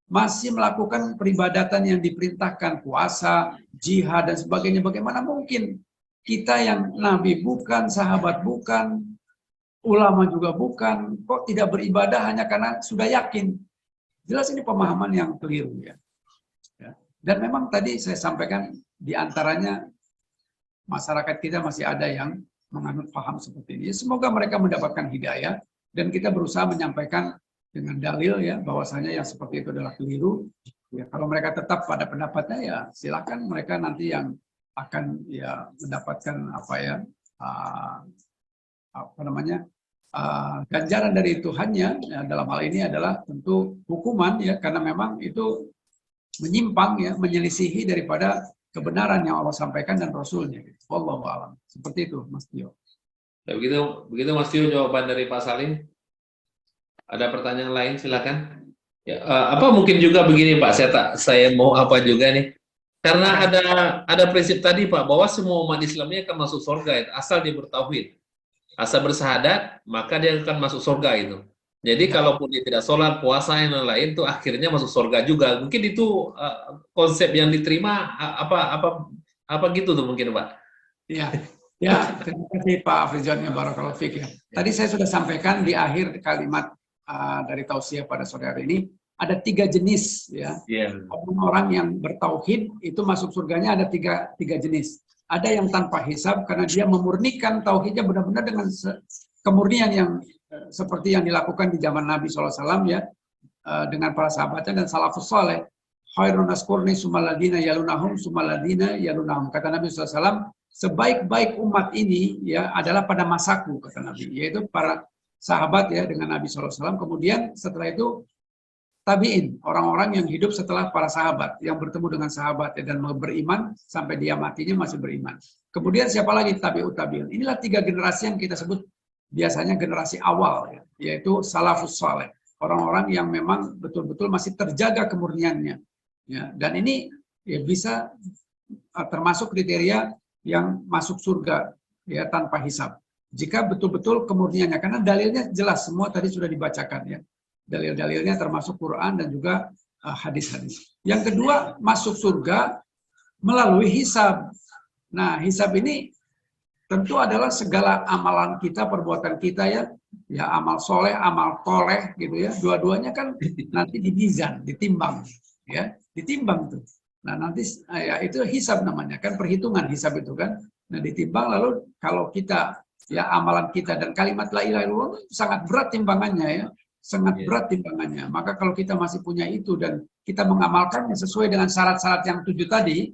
masih melakukan peribadatan yang diperintahkan, puasa, jihad dan sebagainya. Bagaimana mungkin kita yang Nabi bukan, sahabat bukan, ulama juga bukan, kok tidak beribadah hanya karena sudah yakin? Jelas ini pemahaman yang keliru ya. Dan memang tadi saya sampaikan diantaranya masyarakat kita masih ada yang menganut paham seperti ini. Semoga mereka mendapatkan hidayah dan kita berusaha menyampaikan dengan dalil ya bahwasanya yang seperti itu adalah keliru. Ya, kalau mereka tetap pada pendapatnya ya silakan mereka nanti yang akan ya mendapatkan ganjaran dari Tuhannya ya, dalam hal ini adalah tentu hukuman ya karena memang itu menyimpang ya, menyelisihi daripada kebenaran yang Allah sampaikan dan Rasulnya. Wallahu a'lam. Seperti itu, Mas Tio. Ya, begitu Mas Tio jawaban dari Pak Salim. Ada pertanyaan lain silakan. Ya, apa mungkin juga begini Pak, saya mau apa juga nih. Karena ada prinsip tadi Pak bahwa semua umat Islamnya akan masuk surga asal dia bertauhid. Asal bersahadat, maka dia akan masuk surga itu. Jadi kalaupun dia tidak sholat, puasa yang lain itu akhirnya masuk surga juga. Mungkin itu konsep yang diterima apa gitu tuh mungkin Pak? Ya, terima kasih Pak Afrizan ya barakallahu fiik ya. Tadi saya sudah sampaikan di akhir kalimat dari tausiah pada sore hari ini ada 3 jenis ya. Orang-orang yang bertauhid itu masuk surganya ada tiga jenis. Ada yang tanpa hisab karena dia memurnikan tauhidnya benar-benar dengan kemurnian yang seperti yang dilakukan di zaman Nabi SAW ya dengan para sahabatnya dan salafus saleh. Khairun nasqurni sumaladina yalunahum sumaladina yalunahum. Kata Nabi SAW, sebaik-baik umat ini ya adalah pada masaku kata Nabi, yaitu para sahabat ya dengan Nabi SAW. Kemudian setelah itu tabi'in, orang-orang yang hidup setelah para sahabat, yang bertemu dengan sahabat ya, dan beriman sampai dia matinya masih beriman. Kemudian siapa lagi? Tabi'ut tabi'in. Inilah 3 generasi yang kita sebut biasanya generasi awal, ya, yaitu salafus saleh, orang-orang yang memang betul-betul masih terjaga kemurniannya. Ya, dan ini ya, bisa termasuk kriteria yang masuk surga ya tanpa hisab. Jika betul-betul kemurniannya, karena dalilnya jelas semua tadi sudah dibacakan ya. Dalil-dalilnya termasuk Quran dan juga hadis-hadis. Yang kedua, masuk surga melalui hisab. Nah, hisab ini tentu adalah segala amalan kita, perbuatan kita ya amal soleh, amal toleh gitu ya. Dua-duanya kan nanti dimizan, ditimbang, ya, ditimbang tuh. Nah nanti ya itu hisab namanya kan, perhitungan hisab itu kan. Nah ditimbang lalu kalau kita ya amalan kita dan kalimat la ilaha illallah sangat berat timbangannya ya, sangat berat timbangannya. Maka kalau kita masih punya itu dan kita mengamalkannya sesuai dengan syarat-syarat yang 7 tadi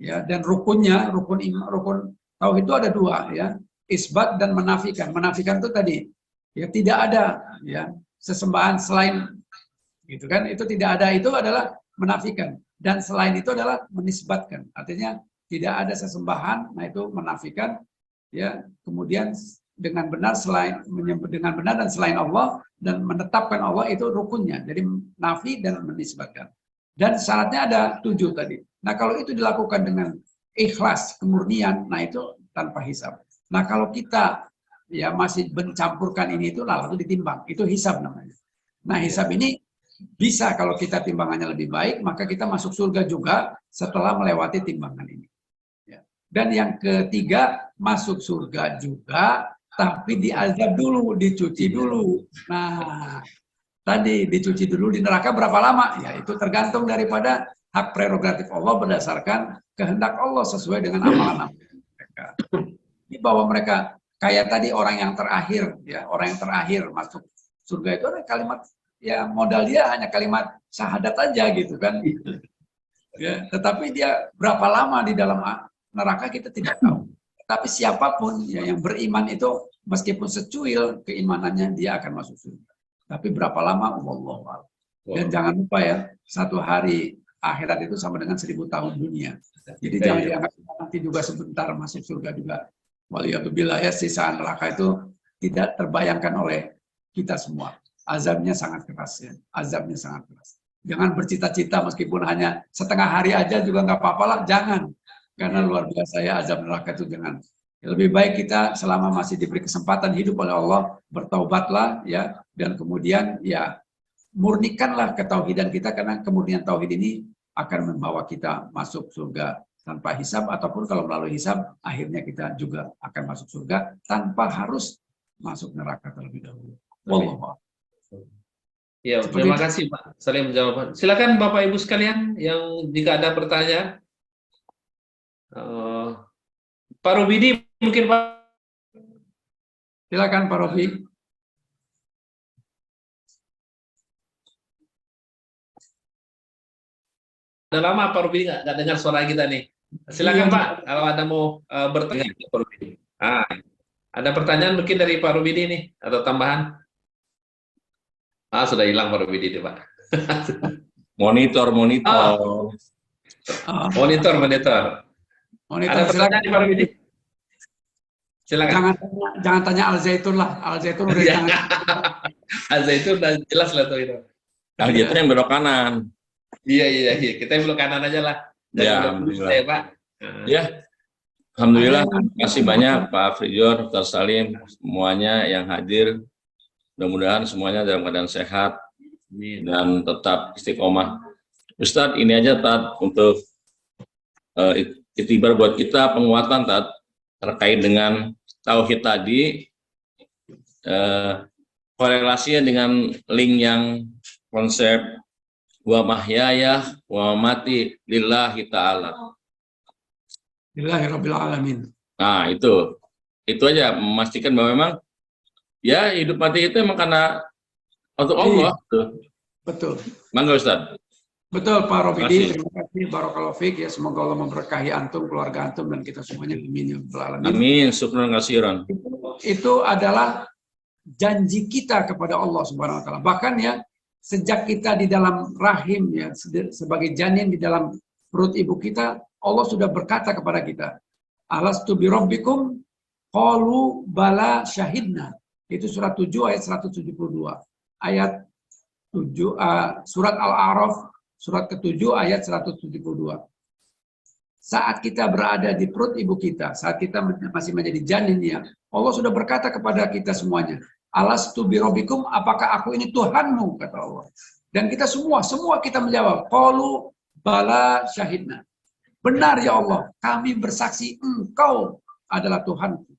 ya, dan rukunnya, rukun tauhid itu ada 2 ya, isbat dan menafikan. Menafikan itu tadi ya tidak ada ya sesembahan selain gitu kan, itu tidak ada, itu adalah menafikan, dan selain itu adalah menisbatkan, artinya tidak ada sesembahan, nah itu menafikan ya. Kemudian dengan benar dengan benar dan selain Allah, dan menetapkan Allah, itu rukunnya, jadi nafi dan menisbatkan, dan syaratnya ada 7 tadi. Nah kalau itu dilakukan dengan ikhlas, kemurnian, nah itu tanpa hisab. Nah kalau kita ya masih mencampurkan ini itu lalu ditimbang, itu hisab namanya. Nah hisab ini bisa kalau kita timbangannya lebih baik, maka kita masuk surga juga setelah melewati timbangan ini. Ya. Dan yang ketiga, masuk surga juga, tapi diazab dulu, dicuci dulu. Nah tadi dicuci dulu di neraka berapa lama? Ya itu tergantung daripada hak prerogatif Allah berdasarkan kehendak Allah sesuai dengan amalan mereka. Ini bahwa mereka kayak tadi orang yang terakhir ya, orang yang terakhir masuk surga itu ada kalimat ya, modal dia hanya kalimat syahadat aja gitu kan. Ya, tetapi dia berapa lama di dalam neraka kita tidak tahu. Tapi siapapun ya yang beriman itu meskipun secuil keimanannya dia akan masuk surga. Tapi berapa lama? Wallahu a'lam. Dan jangan lupa ya, 1 hari akhirat itu sama dengan 1000 tahun dunia. Jadi jangan dianggap nanti juga sebentar masuk surga juga. Waliyatubillah ya, sisa neraka itu tidak terbayangkan oleh kita semua. azabnya sangat keras ya. Azabnya sangat keras. Jangan bercita-cita meskipun hanya setengah hari aja juga nggak apa-apa lah, jangan. Karena luar biasa ya azab neraka itu, jangan. Lebih baik kita selama masih diberi kesempatan hidup oleh Allah, bertaubatlah ya, dan kemudian ya murnikanlah ketauhidan kita, karena kemurnian tauhid ini akan membawa kita masuk surga tanpa hisab, ataupun kalau melalui hisab akhirnya kita juga akan masuk surga tanpa harus masuk neraka terlebih dahulu. Wallahu a'lam. Ya, terima kasih Pak Salim jawaban. Silakan Bapak Ibu sekalian yang jika ada pertanyaan. Pak Robidi mungkin Pak. Silakan Pak Robi. Udah lama Pak Robidi nggak dengar suara kita nih. Silakan Pak, kalau ada mau bertanya Pak Robidi. Ada pertanyaan mungkin dari Pak Robidi nih atau tambahan? Sudah hilang Pak Robidi Pak. Monitor. Ada pertanyaan Pak Robidi? Silakan. Jangan tanya Al-Zaitun lah. Al-Zaitun udah jangan. Al-Zaitun udah jelas lah tuh itu. Al-Zaitun yang belok kanan. Iya. Kita belok kanan aja lah. Ya, alhamdulillah. Ya, Pak. Ya, alhamdulillah. Terima kasih banyak Pak Frijur, Dr. Salim, semuanya yang hadir. Mudah-mudahan semuanya dalam keadaan sehat dan tetap istiqomah. Ustadz, ini aja Tat untuk iktibar buat kita, penguatan Tat terkait dengan tauhid tadi, korelasinya dengan link yang konsep wa mahyaya wa mamati lillahi ta'ala. Lillahi rabbil alamin. Nah, itu aja, memastikan bahwa memang ya hidup mati itu emang karena untuk Allah. Betul. Mangga Ustaz. Betul Pak Robidi, terima kasih, barakallahu fiik ya, semoga Allah memberkahi antum, keluarga antum, dan kita semuanya, amin ya rabbal alamin. Amin, syukran kasiran. Itu adalah janji kita kepada Allah Subhanahu wa taala. Bahkan ya, sejak kita di dalam rahim ya, sebagai janin di dalam perut ibu kita, Allah sudah berkata kepada kita, alastu bi rabbikum qalu bala syahidna. Itu surat 7 ayat 172. Ayat 7 surat Al-A'raf surat ke-7 ayat 172. Saat kita berada di perut ibu kita, saat kita masih menjadi janin ya, Allah sudah berkata kepada kita semuanya, alastu bi rabbikum, apakah aku ini Tuhanmu, kata Allah. Dan kita semua kita menjawab, qalu bala syahidna. Benar ya Allah, kami bersaksi Engkau adalah Tuhanku.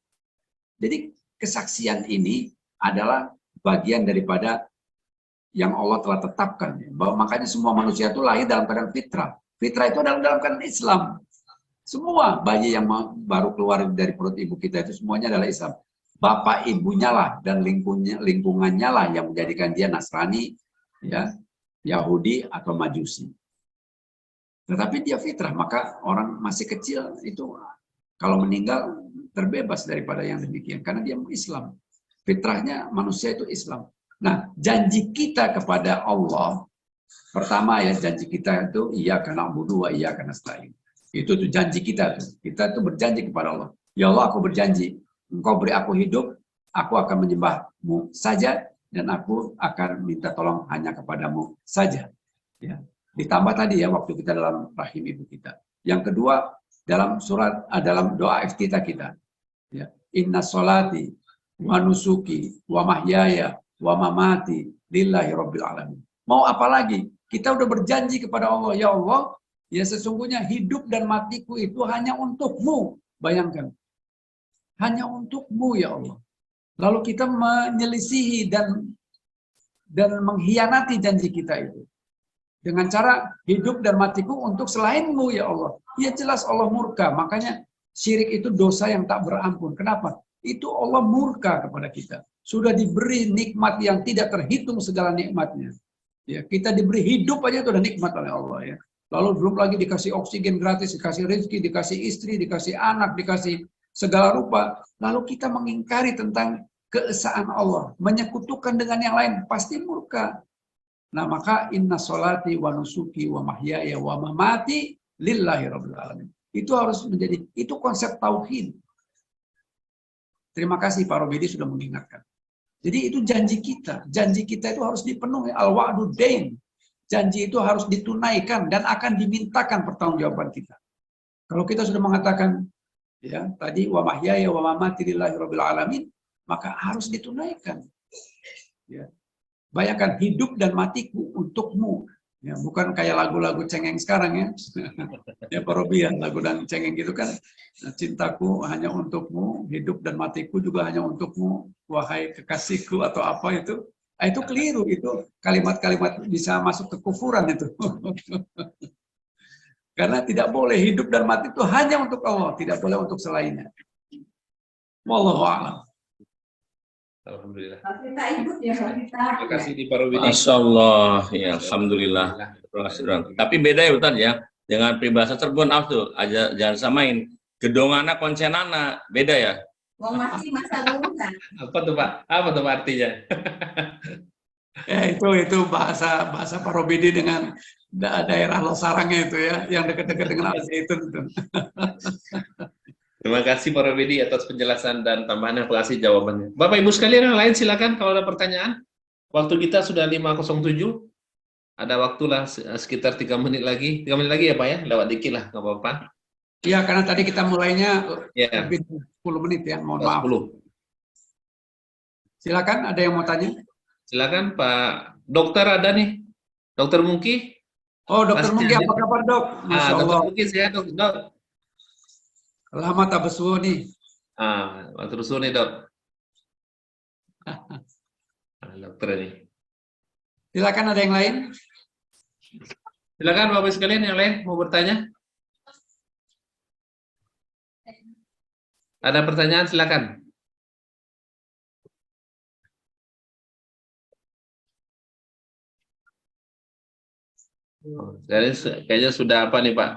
Jadi kesaksian ini adalah bagian daripada yang Allah telah tetapkan. Bahwa makanya semua manusia itu lahir dalam keadaan fitrah. Fitrah itu adalah dalam keadaan Islam. Semua bayi yang baru keluar dari perut ibu kita itu semuanya adalah Islam. Bapak ibunya lah dan lingkungannya lah yang menjadikan dia Nasrani, ya, Yahudi atau Majusi. Tetapi dia fitrah, maka orang masih kecil itu kalau meninggal terbebas daripada yang demikian karena dia Islam. Fitrahnya manusia itu Islam. Nah, janji kita kepada Allah, pertama ya, janji kita itu iyyaka na'budu wa iyyaka nasta'in. Itu tuh janji kita tuh. Kita tuh berjanji kepada Allah. Ya Allah, aku berjanji, Engkau beri aku hidup, aku akan menyembah-Mu saja, dan aku akan minta tolong hanya kepadamu saja. Ya. Ditambah tadi ya, waktu kita dalam rahim ibu kita. Yang kedua, dalam doa iftitah kita. Ya. Inna sholati wa nusuki wa mahyaya wa mamati lillahi rabbil alamin. Mau apa lagi? Kita udah berjanji kepada Allah, ya Allah, ya sesungguhnya hidup dan matiku itu hanya untuk-Mu. Bayangkan. Hanya untuk-Mu ya Allah. Lalu kita menyelisihi dan mengkhianati janji kita itu. Dengan cara hidup dan matiku untuk selain-Mu ya Allah. Ya jelas Allah murka. Makanya syirik itu dosa yang tak berampun. Kenapa? Itu Allah murka kepada kita. Sudah diberi nikmat yang tidak terhitung segala nikmatnya. Ya, kita diberi hidup aja itu udah nikmat oleh Allah ya. Lalu belum lagi dikasih oksigen gratis, dikasih rezeki, dikasih istri, dikasih anak, dikasih segala rupa. Lalu kita mengingkari tentang keesaan Allah, menyekutukan dengan yang lain, pasti murka. Nah, maka inna sholati wa nusuki wa mahyaya wa mamati lillahi rabbil alamin. Itu harus menjadi, itu konsep tauhid. Terima kasih Pak Robidi sudah mengingatkan. Jadi itu janji kita. Janji kita itu harus dipenuhi. Al-wa'du dain. Janji itu harus ditunaikan dan akan dimintakan pertanggungjawaban kita. Kalau kita sudah mengatakan ya tadi wa mahyaya wa mamati lillahi rabbil alamin, maka harus ditunaikan. Ya. Bayangkan hidup dan matiku untukmu. Ya, bukan kayak lagu-lagu cengeng sekarang ya. Ya Parobi ya, lagu dan cengeng gitu kan. Cintaku hanya untukmu, hidup dan matiku juga hanya untukmu, wahai kekasihku atau apa itu. Itu keliru, itu kalimat-kalimat bisa masuk ke kufuran itu. Karena tidak boleh hidup dan mati itu hanya untuk Allah, tidak boleh untuk selainnya. Wallahu a'lam. Alhamdulillah. Kita ikut ya, kita. Terima kasih di Parowidi. Masya Allah, ya Alhamdulillah. Terima kasih, Bang. Tapi beda ya Ustaz ya, dengan peribahasa Cirebon tuh, aja jangan samain. Gedongana koncenana, beda ya. Wong masih masa lalu kan. Apa tuh Pak? Apa tuh Pak artinya? Ya itu bahasa Parobidi dengan daerah Losarangnya itu ya, yang dekat-dekat dengan Al Zaitun itu. Terima kasih Parowidi atas penjelasan dan tambahan. Terima kasih jawabannya. Bapak Ibu sekalian yang lain silakan kalau ada pertanyaan. Waktu kita sudah 5:07. Ada waktulah sekitar 3 menit lagi. 3 menit lagi ya Pak ya, lewat dikit lah, nggak apa-apa. Iya, karena tadi kita mulainya Ya. lebih 10 menit ya, mohon maaf. 10. Silakan, ada yang mau tanya? Silakan Pak Dokter ada nih. Dokter Mungki. Oh, Dokter Masih Mungki, ada. apa kabar Dok? Masya Dokter Allah, Mungki sehat Dok. lama tak bersuhu nih. Terus nih Dok. Dokter ini. Silakan, ada yang lain? Silakan Bapak sekalian yang lain mau bertanya. Ada pertanyaan silakan. Jadi kayaknya sudah apa nih Pak?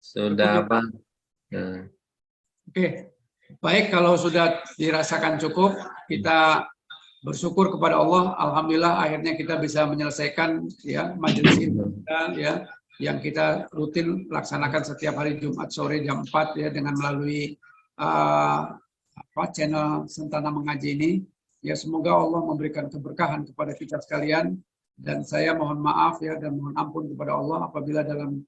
Sudah apa? Nah. Oke, baik kalau sudah dirasakan cukup, kita bersyukur kepada Allah. Alhamdulillah akhirnya kita bisa menyelesaikan ya majelis ilmu kita ya yang kita rutin laksanakan setiap hari Jumat sore jam 4 ya dengan melalui channel Sentana Mengaji ini. Ya semoga Allah memberikan keberkahan kepada kita sekalian. Dan saya mohon maaf ya dan mohon ampun kepada Allah apabila dalam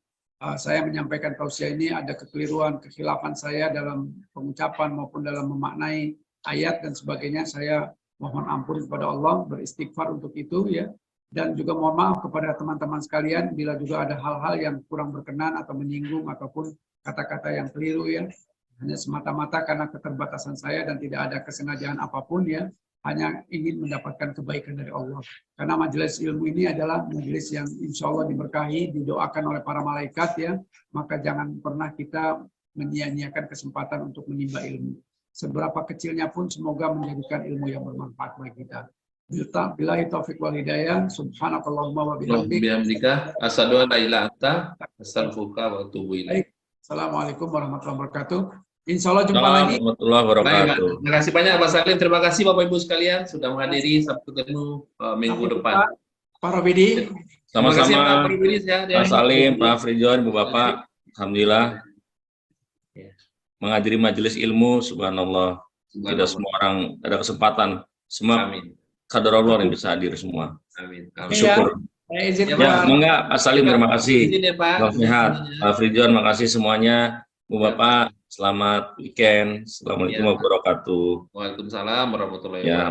saya menyampaikan tausiah ini ada kekeliruan, kekhilafan saya dalam pengucapan maupun dalam memaknai ayat dan sebagainya. Saya mohon ampun kepada Allah, beristighfar untuk itu ya. Dan juga mohon maaf kepada teman-teman sekalian bila juga ada hal-hal yang kurang berkenan atau menyinggung ataupun kata-kata yang keliru ya. Hanya semata-mata karena keterbatasan saya dan tidak ada kesengajaan apapun ya. Hanya ingin mendapatkan kebaikan dari Allah. Karena majelis ilmu ini adalah majelis yang insya Allah diberkahi, didoakan oleh para malaikat ya. Maka jangan pernah kita menyia-nyiakan kesempatan untuk menimba ilmu. Seberapa kecilnya pun semoga menjadikan ilmu yang bermanfaat bagi kita. Billahi taufiq wal hidayah. Subhanakallahumma wa bihamdika. Asyhadu an la ilaha illa anta astaghfiruka wa atubu ilaik. Assalamualaikum warahmatullahi wabarakatuh. Insya Allah jumpa lagi. Warahmatullahi wabarakatuh. Terima kasih banyak Pak Salim. Terima kasih Bapak Ibu sekalian sudah menghadiri. Sampai ketemu minggu depan. Pak Robidi. Sama-sama. Pak Salim, Pak Frijon, Ibu Bapak. Alhamdulillah. Menghadiri majelis ilmu, subhanallah. Tidak semua orang ada kesempatan. Semua kadar Allah yang bisa hadir semua. Amin. Syukur. Ya, enggak, Pak Salim, terima kasih. Selamat sehat. Pak Frijon, makasih semuanya. Bu Bapak, selamat weekend. Assalamualaikum warahmatullahi wabarakatuh. Waalaikumsalam warahmatullahi wabarakatuh.